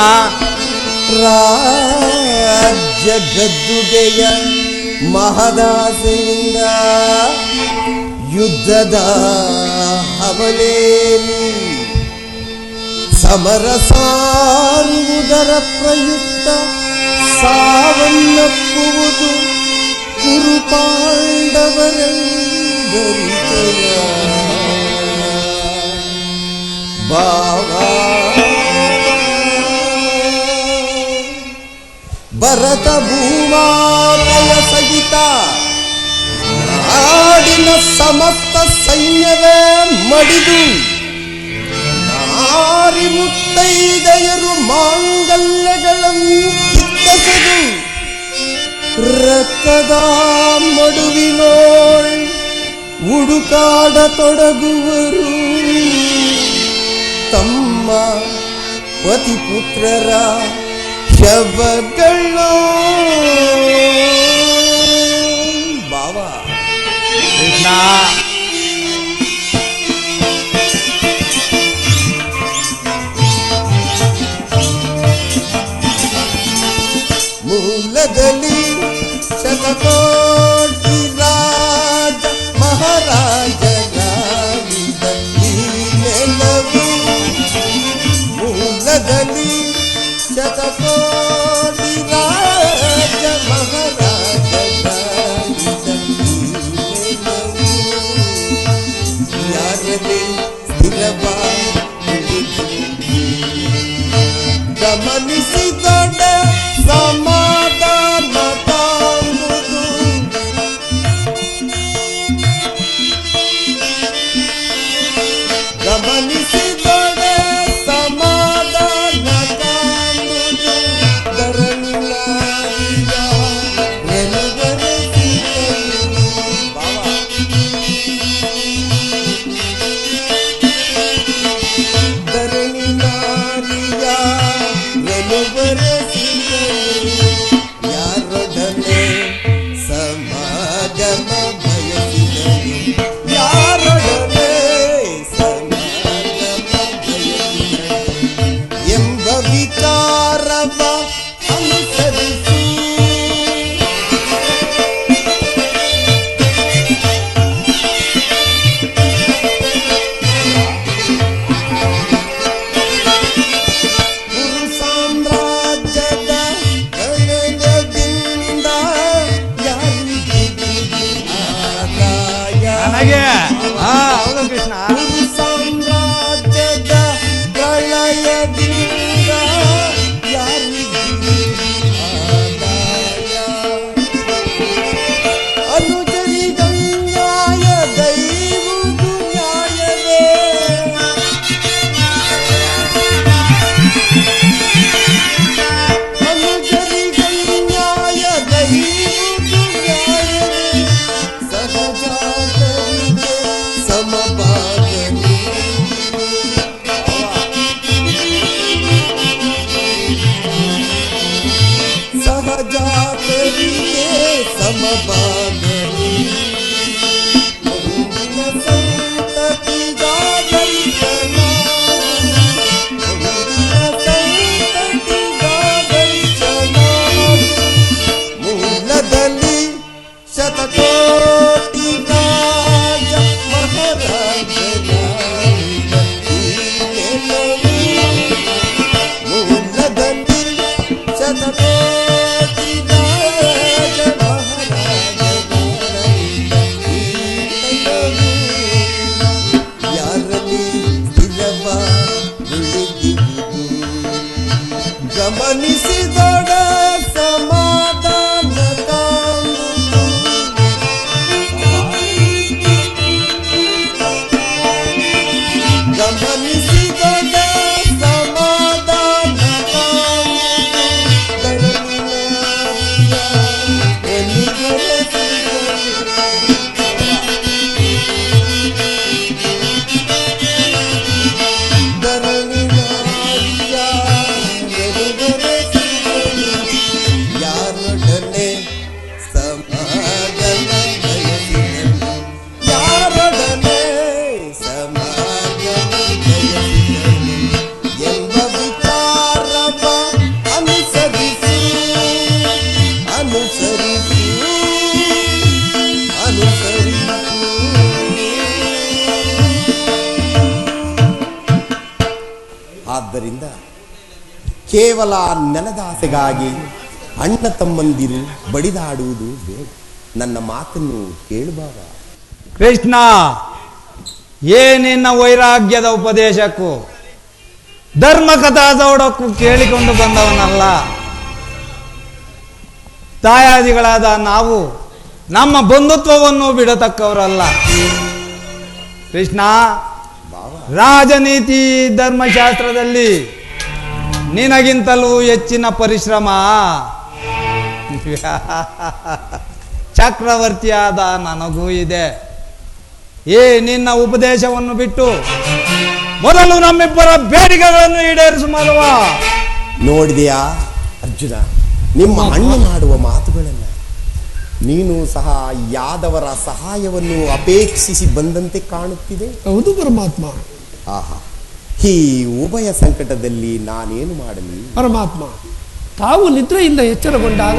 ರಾಜ್ಯ ಗದ್ದುಗೆಯ ಮಹದಾಸೆಯಿಂದ ಯುದ್ಧದ ಹಮಲೇರಿ ಸಮರ ಸಾರುವುದರ ಪ್ರಯುಕ್ತ ಸಾವನ್ನಪ್ಪುವುದು ಕುರುಪಾಂಡವರೆಂದರಿಕೆಯ ಭಾವ. ಭರತ ಭೂಮಾಲಯ ಸಹಿತ ನಾಡಿನ ಸಮಸ್ತ ಸೈನ್ಯವೇ ಮಡಿದು ನಾರಿ ಮುತ್ತೈದೆಯರು ಮಾಂಗಲ್ಯಗಳನ್ನು ಕಿತ್ತಸೆದು ರಕ್ತದ ಮಡುವಿನೋಳ್ ಹುಡುಕಾಡತೊಡಗುವರು. ತಮ್ಮ ಪತಿಪುತ್ರರ ಶವಗಳು. ಭಾವ, ಕೃಷ್ಣ, ಮೂಲದಲ್ಲಿ ಶತಕೋಟಿ ರಾಜ ಮಹಾರಾಜರಾಗಿದ್ದ ಈ ನೆಲವು. ಮೂಲದಲ್ಲಿ ಶತಕೋಟಿ ರಾಜ ಮಹಾರಾಜರಾಗಿದ್ದ ಈ ನೆಲವು. ಯಾರದೇ ಸ್ಥಿರವಾಗಿ ಗಮನಿಸಿದೊಡ ಬಾಗಲಿ ಮುಂದಿನ ಸಂತತಿಗಾದರ್ಶನ ಮುಂದಿನ ಸಂತತಿಗಾದರ್ಶನ ಮೂಲದಲ್ಲಿ ಶತಕೋಟಿ ರಾಜ ಮಹಾರಾಜನ ಈ ನೆಲವು ಮೂಲದಲ್ಲಿ ಶತಕೋಟಿ ರಾಜ ಮಹಾರಾಜನ ಈ ನೆಲವು ಯಾರಲ್ಲಿ ಸ್ಥಿರವ ಉಳಿದಿರುವುದು ಗಮನಿಸಿದೊಡ ಸಮಾಧಾನ ಕಾಣುವುದು ಗಮನಿಸಿದೊಡ ಸಮಾಧಾನ ಕಾಣುವುದು ಧರ್ಮಿನಾರಿಯ ಧರಣಿನಾರಿಯ ಯಾರೊಡನೆ ಸಮಾಗಮ ಬಯಸಿದನು ಯಾರೊಡನೆ ಸಮಾಗಮ ಬಯಸಿದನು ಎಂಬ ವಿಚಾರವ ಅನುಸರಿಸು ಅನುಸರಿಸು ಅನುಸರಿಸು ಆದ್ದರಿಂದ ಕೇವಲ ನೆಲದಾಸೆಗಾಗಿ ಅಣ್ಣ ತಮ್ಮಂದಿರು ಬಡಿದಾಡುವುದು ಬೇಡ. ನನ್ನ ಮಾತನ್ನು ಕೇಳುವಾಗ ಕೃಷ್ಣ, ಏನಿನ್ನ ವೈರಾಗ್ಯದ ಉಪದೇಶಕ್ಕೂ ಧರ್ಮ ಕಥಾದೋಡಕ್ಕೂ ಕೇಳಿಕೊಂಡು ಬಂದವನಲ್ಲ. ತಾಯಾದಿಗಳಾದ ನಾವು ನಮ್ಮ ಬಂಧುತ್ವವನ್ನು ಬಿಡತಕ್ಕವರಲ್ಲ. ಕೃಷ್ಣ, ರಾಜನೀತಿ ಧರ್ಮಶಾಸ್ತ್ರದಲ್ಲಿ ನಿನಗಿಂತಲೂ ಹೆಚ್ಚಿನ ಪರಿಶ್ರಮ ಚಕ್ರವರ್ತಿಯಾದ ನನಗೂ ಇದೆ. ನಿನ್ನ ಉಪದೇಶವನ್ನು ಬಿಟ್ಟು ಮೊದಲು ನಮ್ಮಿಬ್ಬರ ಬೇಡಿಕೆಗಳನ್ನು ಈಡೇರಿಸು ಮಾಧವ. ನೋಡಿದೆಯಾ ಅರ್ಜುನ, ನಿಮ್ಮ ಅಣ್ಣ ಮಾಡುವ ಮಾತುಗಳನ್ನು ನೀನು ಸಹ ಯಾದವರ ಸಹಾಯವನ್ನು ಅಪೇಕ್ಷಿಸಿ ಬಂದಂತೆ ಕಾಣುತ್ತಿದೆ. ಹೌದು ಪರಮಾತ್ಮ. ಆಹಾ, ಈ ಉಭಯ ಸಂಕಟದಲ್ಲಿ ನಾನೇನು ಮಾಡಲಿ? ಪರಮಾತ್ಮ, ತಾವು ನಿದ್ರೆಯಿಂದ ಎಚ್ಚರಗೊಂಡಾಗ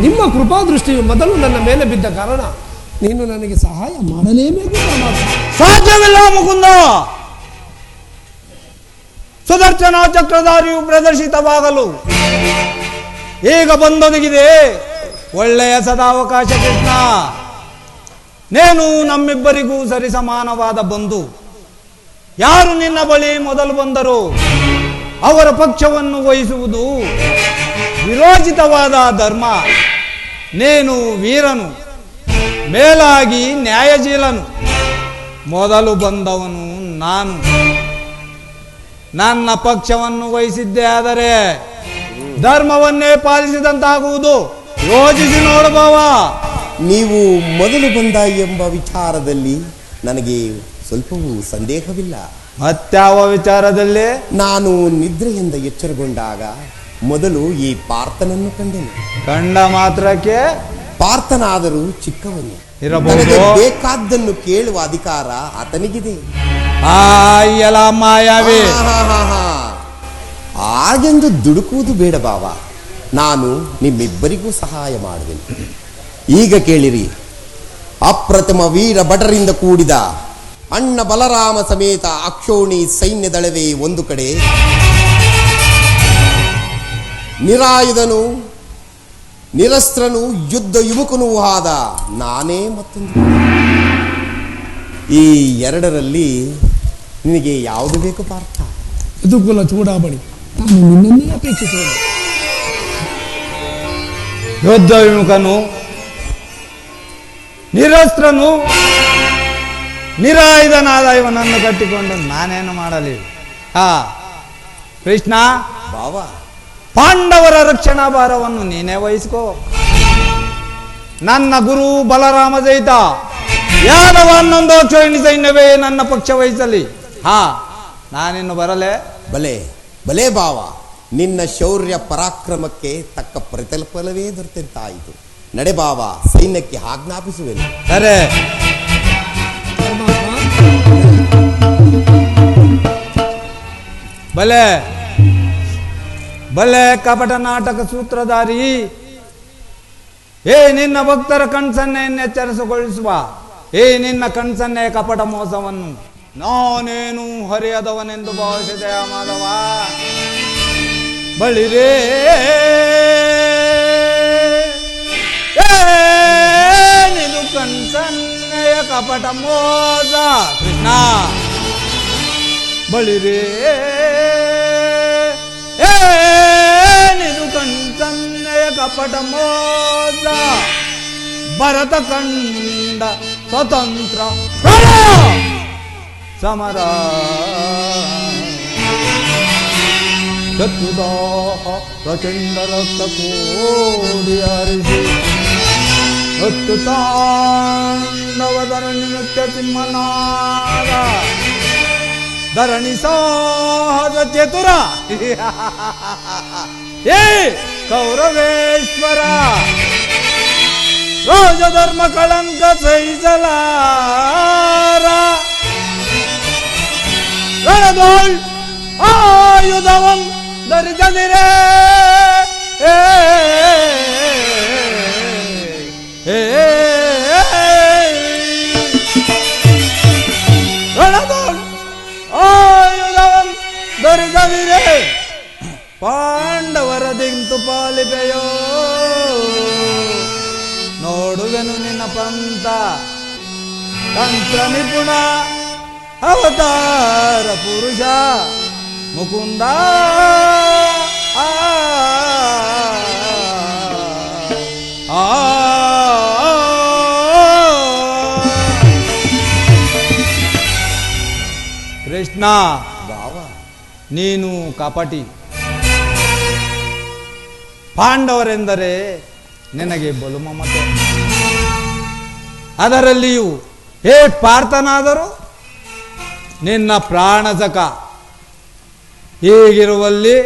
ನಿಮ್ಮ ಕೃಪಾದೃಷ್ಟಿಯು ಮೊದಲು ನನ್ನ ಮೇಲೆ ಬಿದ್ದ ಕಾರಣ ನೀನು ನನಗೆ ಸಹಾಯ ಮಾಡಲೇಬೇಕು ಪರಮಾತ್ಮ. ಸಾಧ್ಯವಿಲ್ಲ ಮುಕುಂದ. ಸುದರ್ಶನ ಚಕ್ರಧಾರಿಯು ಪ್ರದರ್ಶಿತವಾಗಲು ಈಗ ಬಂದೊದಗಿದೆ ಒಳ್ಳೆಯ ಸದಾವಕಾಶ. ಕೃಷ್ಣ, ನೇನು ನಮ್ಮಿಬ್ಬರಿಗೂ ಸರಿಸಮಾನವಾದ ಬಂಧು. ಯಾರು ನಿನ್ನ ಬಳಿ ಮೊದಲು ಬಂದರು ಅವರ ಪಕ್ಷವನ್ನು ವಹಿಸುವುದು ವಿರೋಚಿತವಾದ ಧರ್ಮ. ನೀನು ವೀರನು, ಮೇಲಾಗಿ ನ್ಯಾಯಶೀಲನು. ಮೊದಲು ಬಂದವನು ನಾನು. ನನ್ನ ಪಕ್ಷವನ್ನು ವಹಿಸಿದ್ದೇ ಆದರೆ ಧರ್ಮವನ್ನೇ ಪಾಲಿಸಿದಂತಾಗುವುದು. ಯೋಚಿಸಿ ನೋಡಬಾವ. ನೀವು ಮೊದಲು ಬಂದ ಎಂಬ ವಿಚಾರದಲ್ಲಿ ನನಗೆ ಸ್ವಲ್ಪವೂ ಸಂದೇಹವಿಲ್ಲ. ಮತ್ಯಾವ ವಿಚಾರದಲ್ಲಿ? ನಾನು ನಿದ್ರೆಯಿಂದ ಎಚ್ಚರಗೊಂಡಾಗ ಮೊದಲು ಈ ಪಾರ್ಥನನ್ನು ಕಂಡೆನು. ಕಂಡ ಮಾತ್ರಕ್ಕೆ ಪಾರ್ಥನಾದರೂ ಚಿಕ್ಕವನು. ಇರಬಹುದು. ನನಗೆ ಬೇಕಾದ್ದನ್ನು ಕೇಳುವ ಅಧಿಕಾರ ಆತನಿಗಿದೆ. ಎಲ್ಲ ಮಾಯಾವಿ. ಹಾಗೆಂದು ದುಡುಕುವುದು ಬೇಡ ಬಾವ. ನಾನು ನಿಮ್ಮಿಬ್ಬರಿಗೂ ಸಹಾಯ ಮಾಡುವೆನು. ಈಗ ಕೇಳಿರಿ. ಅಪ್ರತಿಮ ವೀರ ಭಟರಿಂದ ಕೂಡಿದ ಅಣ್ಣ ಬಲರಾಮ ಸಮೇತ ಅಕ್ಷೋಣಿ ಸೈನ್ಯದಳವೇ ಒಂದು ಕಡೆ, ನಿರಾಯುಧನು ನಿರಸ್ತ್ರನು ಯುದ್ಧ ಯುವಕನೂ ಆದ ನಾನೇ ಮತ್ತೊಂದು. ಈ ಎರಡರಲ್ಲಿ ನಿನಗೆ ಯಾವುದು ಬೇಕು ಪಾರ್ಥ? ಯದುಕುಲ ಚೂಡಾಮಣಿ, ನಾನು ನಿನ್ನನ್ನೇ ಅಪೇಕ್ಷಿಸುವುದು. ಯುದ್ಧ ವಿಮುಖನು, ನಿರಸ್ತ್ರನು, ನಿರಾಯುಧನಾದ ಇವನನ್ನು ಕಟ್ಟಿಕೊಂಡು ನಾನೇನು ಮಾಡಲಿ? ಕೃಷ್ಣ, ಬಾವ, ಪಾಂಡವರ ರಕ್ಷಣಾ ಭಾರವನ್ನು ನೀನೇ ವಹಿಸ್ಕೋ. ನನ್ನ ಗುರು ಬಲರಾಮ ಸಹಿತ ಯಾದವ 11 ಅಕ್ಷೋಹಿಣಿ ಸೈನ್ಯವೇ ನನ್ನ ಪಕ್ಷ ವಹಿಸಲಿ. ನಾನಿನ್ನು ಬರಲೇ? ಬಲೆ ಬಲೆ ಬಾವ, ನಿನ್ನ ಶೌರ್ಯ ಪರಾಕ್ರಮಕ್ಕೆ ತಕ್ಕ ಪ್ರತಿಫಲವೇ ದೊರೆತಂತಾಯಿತು. ನಡೆ ಬಾವ, ಸೈನ್ಯಕ್ಕೆ ಆಜ್ಞಾಪಿಸುವೆನು. ಸರಿ. ಪರಮಾತ್ಮ, ಬಲೆ ಬಲೆ ಕಪಟ ನಾಟಕ ಸೂತ್ರಧಾರಿ, ನಿನ್ನ ಭಕ್ತರ ಕಣ್ಸನ್ನೆಯನ್ನು ಎಚ್ಚರಿಸಿಗೊಳಿಸುವ ನಿನ್ನ ಕಣ್ಸನ್ನೆಯ ಕಪಟ ಮೋಸವನ್ನು ನಾನೇನು ಹರಿಯದವನೆಂದು ಭಾವಿಸಿದೆ ಮಾಧವ. ಬಳಿರೇ ನಿದು ಕಣ್ಸನ್ನೆಯ ಕಪಟ ಮೋಸ ಕೃಷ್ಣ. ಬಳಿರೇ ನಿದು ಕಣ್ಸನ್ನೆಯ ಕಪಟ ಮೋಸ. ಭರತ ಕಂಡ ಸ್ವತಂತ್ರ ಸಮರ ಶತ್ರುದಾಹ ಪ್ರಚಂಡ ರಕ್ತ ಕೋಡಿ ಹರಿಸಿ ಹೊತ್ತು ತಾಂಡವ ಧರಣಿ ನೃತ್ಯ ಸಿಂಹನಾದ ಧರಣಿ ಸಾಹಸ ಚತುರ ಕೌರವೇಶ್ವರ ರಾಜಧರ್ಮ ಕಳಂಕ ಸಹಿಸಲಾರ ರಣದೋಳ್ ಆಯುಧವಂ ಧರಿಸದಿರೇ ರಣದೋಳ್ ಆಯುಧವಂ ಧರಿಸದಿರೇ ಪಾಂಡವರದಿಂತು ಪಾಲಿಪೆಯೋ. ನೋಡುವೆನು ನಿನ್ನ ಪಂಥ ತಂತ್ರ ನಿಪುಣ ಅವತಾರ ಪುರುಷ ಮುಕುಂದ. ಕೃಷ್ಣ, ಬಾವ, ನೀನು ಕಪಟಿ. ಪಾಂಡವರೆಂದರೆ ನಿನಗೆ ಬಲು ಮಮತೆ. ಅದರಲ್ಲಿಯೂ ಪಾರ್ಥನಾದರೂ ನಿನ್ನ ಪ್ರಾಣಸಕ. ಹೀಗಿರುವಲ್ಲಿ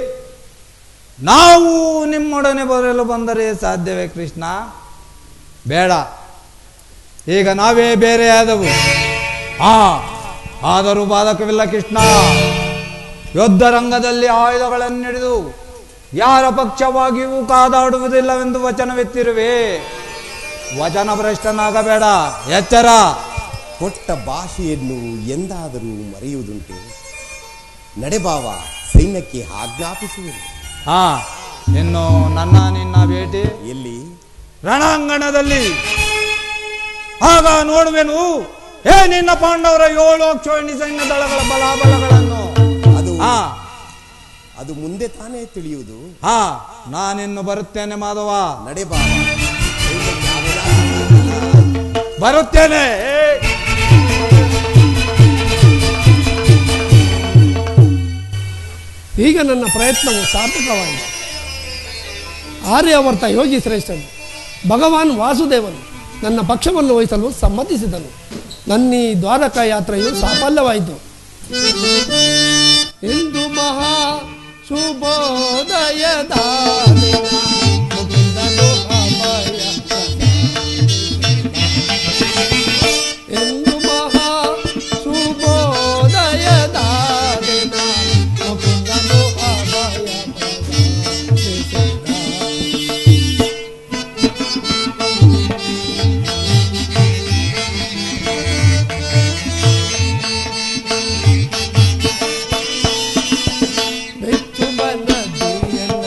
ನಾವು ನಿಮ್ಮೊಡನೆ ಬರಲು ಬಂದರೆ ಸಾಧ್ಯವೇ ಕೃಷ್ಣ? ಬೇಡ. ಈಗ ನಾವೇ ಬೇರೆಯಾದವು. ಆದರೂ ಬಾಧಕವಿಲ್ಲ ಕೃಷ್ಣ. ಯುದ್ಧ ರಂಗದಲ್ಲಿ ಆಯುಧಗಳನ್ನು ಹಿಡಿದು ಯಾರ ಪಕ್ಷವಾಗಿಯೂ ಕಾದಾಡುವುದಿಲ್ಲವೆಂದು ವಚನವೆತ್ತಿರುವೆ. ವಚನ ಭ್ರಷ್ಟನಾಗಬೇಡ, ಎಚ್ಚರ. ಕೊಟ್ಟ ಭಾಷೆಯನ್ನು ಎಂದಾದರೂ ಮರೆಯುವುದುಂಟೆ? ನಡೆಬಾವ, ಸೈನ್ಯಕ್ಕೆ ಆಜ್ಞಾಪಿಸುವೆನು. ಇನ್ನು ನಿನ್ನ ಭೇಟಿ ಎಲ್ಲಿ? ರಣಾಂಗಣದಲ್ಲಿ. ಆಗ ನೋಡುವೆನು ನಿನ್ನ ಪಾಂಡವರ 7 ಅಕ್ಷೋಹಿಣಿ ಸೈನ್ಯ ದಳಗಳ ಬಲಾಬಲಗಳನ್ನು. ಅದು ಮುಂದೆ ತಾನೇ ತಿಳಿಯುವುದು. ನಾನಿನ್ನು ಬರುತ್ತೇನೆ ಮಾಧವ. ನಡೆಬಾವ, ಬರುತ್ತೇನೆ. ಈಗ ನನ್ನ ಪ್ರಯತ್ನವು ಸಾರ್ಥಕವಾಯಿತು. ಆರ್ಯವರ್ತ ಯೋಗಿ ಶ್ರೇಷ್ಠನು ಭಗವಾನ್ ವಾಸುದೇವನು ನನ್ನ ಪಕ್ಷವನ್ನು ವಹಿಸಲು ಸಮ್ಮತಿಸಿದನು. ನನ್ನೀ ದ್ವಾರಕಾ ಯಾತ್ರೆಯು ಸಾಫಲ್ಯವಾಯಿತು. ಇಂದು ಮಹಾ ಶುಭೋದಯದ ದಿನ, ಮುಕುಂದನು ಅಭಯ ಎಂದು ಮಹಾ ಶುಭೋದಯದ ದಿನ, ಮುಕುಂದನು ಅಭಯ ಬೆಚ್ಚು ಬಲದಿ ಎಲ್ಲ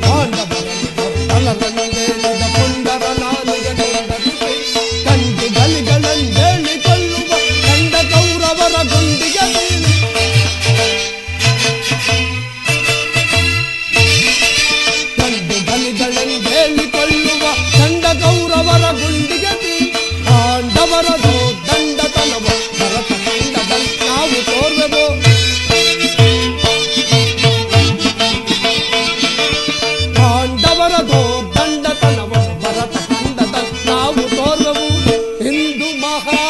ಪಾಂಡವರಲ್ಲಿದ ಪುಂಡರ ನಾಲಿಗೆ ನೋಡದಿದೆ ಕಂಡು ಗಲಿಗಳಂದೇಳಿಕೊಳ್ಳುವ ಕಂಡ ಕೌರವರ ಗುಂಡಿಗೆ ಬೀಳಿ ಕಂಡು ಗಲಿಗಳಂದೇಳಿಕೊಳ್ಳುವ ಕಂಡ ಕೌರವರ ಗುಂಡಿಗೆ ಬೀಳಿ ಪಾಂಡವರ ದಂಡತನವ ಭರತ ಖಂಡದಲ್ಲಿ ನಾವು ತೋರ್ವೆವು ಪಾಂಡವರ ದಂಡತನವ ಭರತ ಖಂಡದಲ್ಲಿ ನಾವು ತೋರ್ವೆವು ಇಂದು ಮಹಾ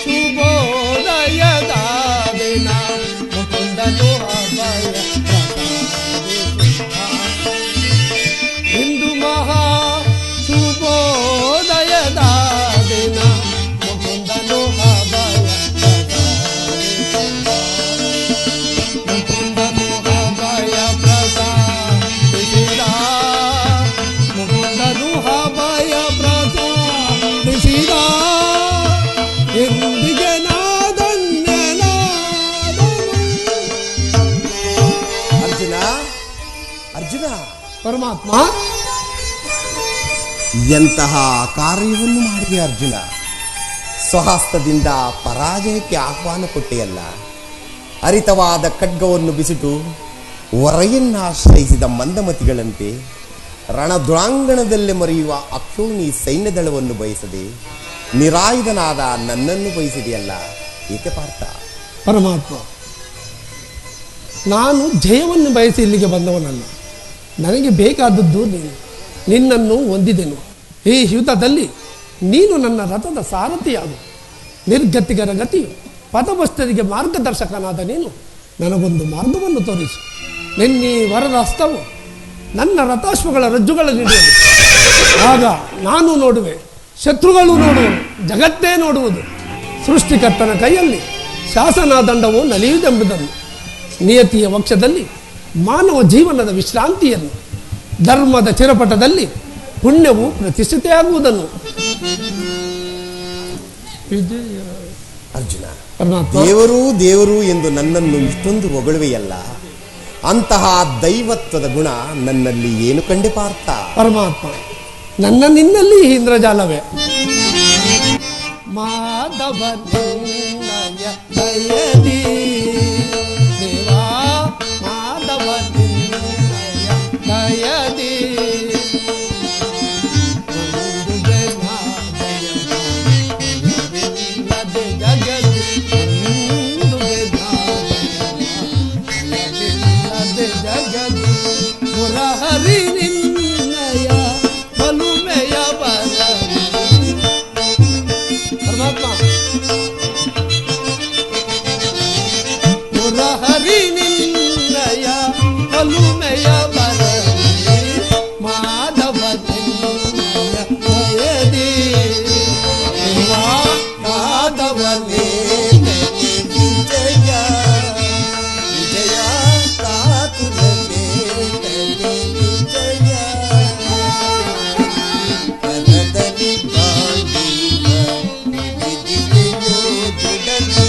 ಶುಭೋದಯದ ದಿನ ಮುಕುಂದನು ಅಭಯ ಇಂದು ಮಹಾ ಶುಭೋದಯದ ದಿನ ಮುಕುಂದನು ಅಭಯ ಮುಕುಂದನು ಅಭಯ ಪ್ರಸಾದಿಸಿದ ಮುಕುಂದನು ಅಭಯ ಪ್ರಸಾದಿಸಿದ ಎಂದಿಗೆ ನಾದನ್ಯನಾದನು. ಅರ್ಜುನ ಅರ್ಜುನ ಪರಮಾತ್ಮ ಎಂತಹ ಕಾರ್ಯವನ್ನು ಮಾಡಿದೆ ಅರ್ಜುನ. ಸ್ವಹಸ್ತದಿಂದ ಪರಾಜಯಕ್ಕೆ ಆಹ್ವಾನ ಕೊಟ್ಟೆಯಲ್ಲ. ಹರಿತವಾದ ಖಡ್ಗವನ್ನು ಬಿಸಿಟು ಹೊರೆಯನ್ನಾಶ್ರಯಿಸಿದ ಮಂದಮತಿಗಳಂತೆ ರಣದ್ರಾಂಗಣದಲ್ಲೇ ಮರೆಯುವ ಅಕ್ಷೋಣಿ ಸೈನ್ಯದಳವನ್ನು ಬಯಸದೆ ನಿರಾಯುಧನಾದ ನನ್ನನ್ನು ಬಯಸಿದೆಯಲ್ಲ, ಏಕೆ ಪಾರ್ಥ? ಪರಮಾತ್ಮ, ನಾನು ಜಯವನ್ನು ಬಯಸಿ ಇಲ್ಲಿಗೆ ಬಂದವನಲ್ಲ. ನನಗೆ ಬೇಕಾದದ್ದು ನೀನು. ನಿನ್ನನ್ನು ಹೊಂದಿದೆನು. ಈ ಯುದ್ಧದಲ್ಲಿ ನೀನು ನನ್ನ ರಥದ ಸಾರಥಿಯಾಗು. ನಿರ್ಗತಿಗರ ಗತಿಯು ಪಥಭ್ರಷ್ಟರಿಗೆ ಮಾರ್ಗದರ್ಶಕನಾದ ನೀನು ನನಗೊಂದು ಮಾರ್ಗವನ್ನು ತೋರಿಸು. ನಿನ್ನೀ ವರದ ಹಸ್ತವು ನನ್ನ ರಥಾಶ್ವಗಳ ರಜ್ಜುಗಳಲ್ಲಿ ಹಿಡಿಯಲು. ಆಗ ನಾನು ನೋಡುವೆ, ಶತ್ರುಗಳು ನೋಡುವರು, ಜಗತ್ತೇ ನೋಡುವುದು. ಸೃಷ್ಟಿಕರ್ತನ ಕೈಯಲ್ಲಿ ಶಾಸನಾದಂಡವು ನಲಿಯುವುದೆಂಬುದನ್ನು, ನಿಯತಿಯ ವಕ್ಷದಲ್ಲಿ ಮಾನವ ಜೀವನದ ವಿಶ್ರಾಂತಿಯನ್ನು, ಧರ್ಮದ ಚಿರಪಟದಲ್ಲಿ ಪುಣ್ಯವು ಪ್ರತಿಷ್ಠಿತೆಯಾಗುವುದನ್ನು. ಅರ್ಜುನ, ಪರಮಾತ್ಮ, ದೇವರು ದೇವರು ಎಂದು ನನ್ನನ್ನು ಇಷ್ಟೊಂದು ಹೊಗಳುವೆಯಲ್ಲ, ಅಂತಹ ದೈವತ್ವದ ಗುಣ ನನ್ನಲ್ಲಿ ಏನು ಕಂಡೆ ಪಾರ್ಥ? ಪರಮಾತ್ಮ, ನನ್ನ ನಿನ್ನಲ್ಲಿ ಇಂದ್ರಜಾಲವೇ. ಮಾಧವ ನಿನ್ನಯ ದಯದಿ ದೇವಾ, ಮಾಧವ ನಿನ್ನಯ ದಯದಿ ಒಂದು ಬೆನಾದಯವಿಲ್ಲದೆ ಜಗದಿ, ಒಂದು ಬೆನಾದಯವಿಲ್ಲದೆ ಜಗದಿ, ಮುರಹರಿ ನಿನ್ನಯ ಬಲುಮೆಯ ಬರಲಿ. ಪರಮಾತ್ಮ, ಮುರಹರಿ ನಿನ್ನಯ ಬಲುಮೆಯ ಬರಲಿ, ಮಾಧವ ನಿನ್ನಯ ದಯದಿ ದೇವಾ, ಮಾಧವ ವಿಜಯ ವಿಜಯ ಕಾತುರವೇ ವಿಜಯ ಪದದಲ್ಲಿ ಬಾಳಿವ ವಿಧಿಯೋ ಜುಡಲಿ.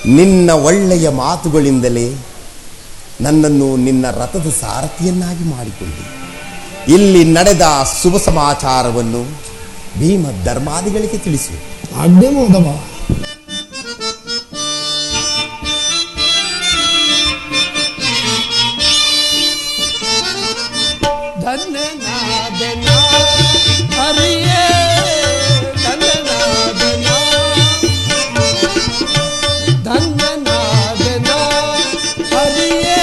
ನಿನ್ನ ಒಳ್ಳೆಯ ಮಾತುಗಳಿಂದಲೇ ನನ್ನನ್ನು ನಿನ್ನ ರಥದ ಸಾರಥಿಯನ್ನಾಗಿ ಮಾಡಿಕೊಂಡೆ. ಇಲ್ಲಿ ನಡೆದ ಶುಭ ಸಮಾಚಾರವನ್ನು ಭೀಮ ಧರ್ಮಾದಿಗಳಿಗೆ ತಿಳಿಸು. ಆಜ್ಞೆ ಮಾಧವ. ಧನ್ಯನಾದನ ಹರಿಯೇ ಧನ್ಯನಾದನ ಧನ್ಯನಾದನ ಹರಿಯೇ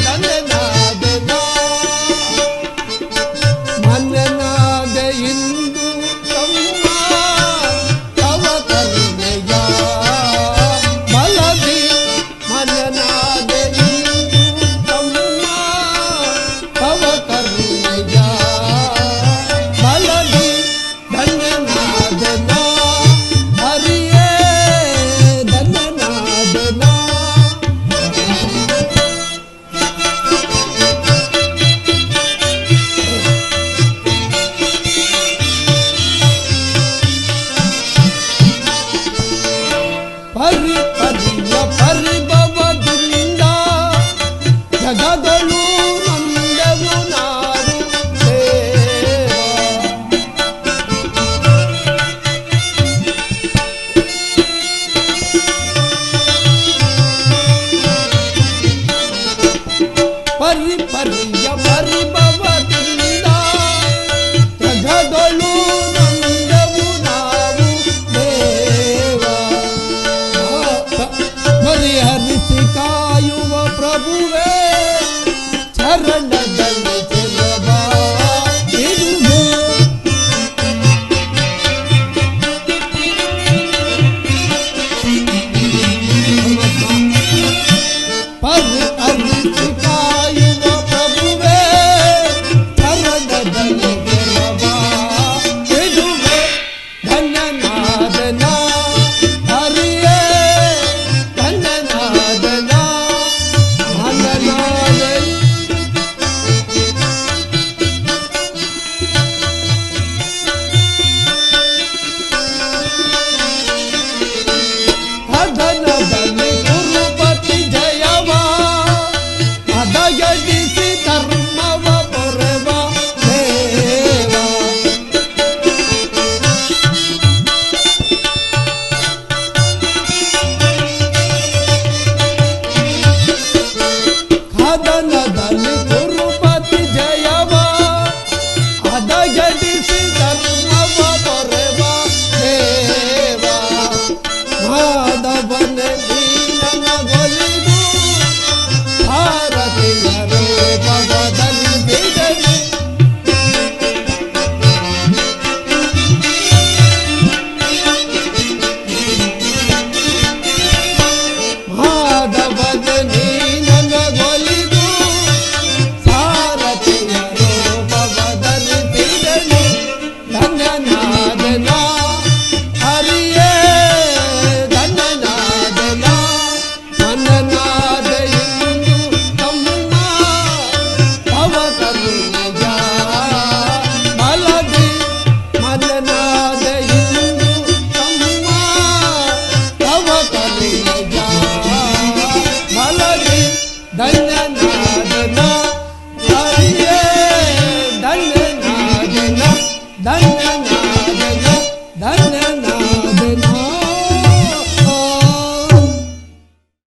ಧನ್ಯನಾದನ ಮನ್ನನಾದ ಇಂದು ತಮ್ಮ ತವ ಕರುಣೆಯ ಬಲದಿ ಮನ್ನನಾದ ಇಂದು ತಮ್ಮ ತವ ಕರುಣೆಯ ಬಲದಿ ಧನ್ಯನಾದನ ಹರಿಯೇ ಧನ್ಯನಾದನ ಪರಿಪರಿಯ ಪರಿಭವದಿಂದ ಜಗದಳು ನಂದೆವು ನಾರು ದೇವ. ಪರಿಪರಿಯ ಪರಿಭವದಿಂದ ಜಗದಳು ನಂದೆವು ನಾವು ದೇವ. ಪರಿಹರಿಸಿ ಕಾಯುವ ಪ್ರಭುವೇ ಚರಣದಲ್ಲಿ ಚೆಲುವ ಇರುವೆ. ಪರಿಹರಿಸಿ ಕಾಯುವ ಪ್ರಭುವೇ ಚರಣದಲ್ಲಿ ಚೆಲುವ ಇರುವೆ. ಧನ್ಯನಾದನ ಹರಿಯೇ ಧನ್ಯನಾದನ ಮನನಾದ ಕದನದಲ್ಲಿ ಗುರುಪತಿ ಜಯವ ಅದಗಡಿಸಿ ಧರ್ಮವ ಪೊರೆವ ದೇವ. ಕದನದಲ್ಲಿ ಗುರುಪತಿ ಜಯವ ಅದಗಡಿಸಿ ಧರ್ಮವ ಪೊರೆವ ದೇವ. ಮಾಧವನ ನೀನಗೊಲಿದು ಭಾರತೀಯ ರೂಪವದಂದಿದನು. ಮಾಧವನ ನೀನಗೊಲಿದು ಸಾರಥಿಯ ರೂಪವದಂದಿದನು. ಧನ್ಯನಾದನ ಹರಿಯೇ ಧನ್ಯನಾದನ ಮನನಾದ ಇಂದು ತಮ್ಮ ತವ ಕರುಣೆಯ ಬಲದಿ. ಮನನಾದ ಇಂದು ತಮ್ಮ ತವ ಕರುಣೆಯ ಬಲದಿ. ಧನ್ಯನಾದನ ಹರಿಯೇ ಧನ್ಯನಾದನ ಧನ್ಯನಾದನ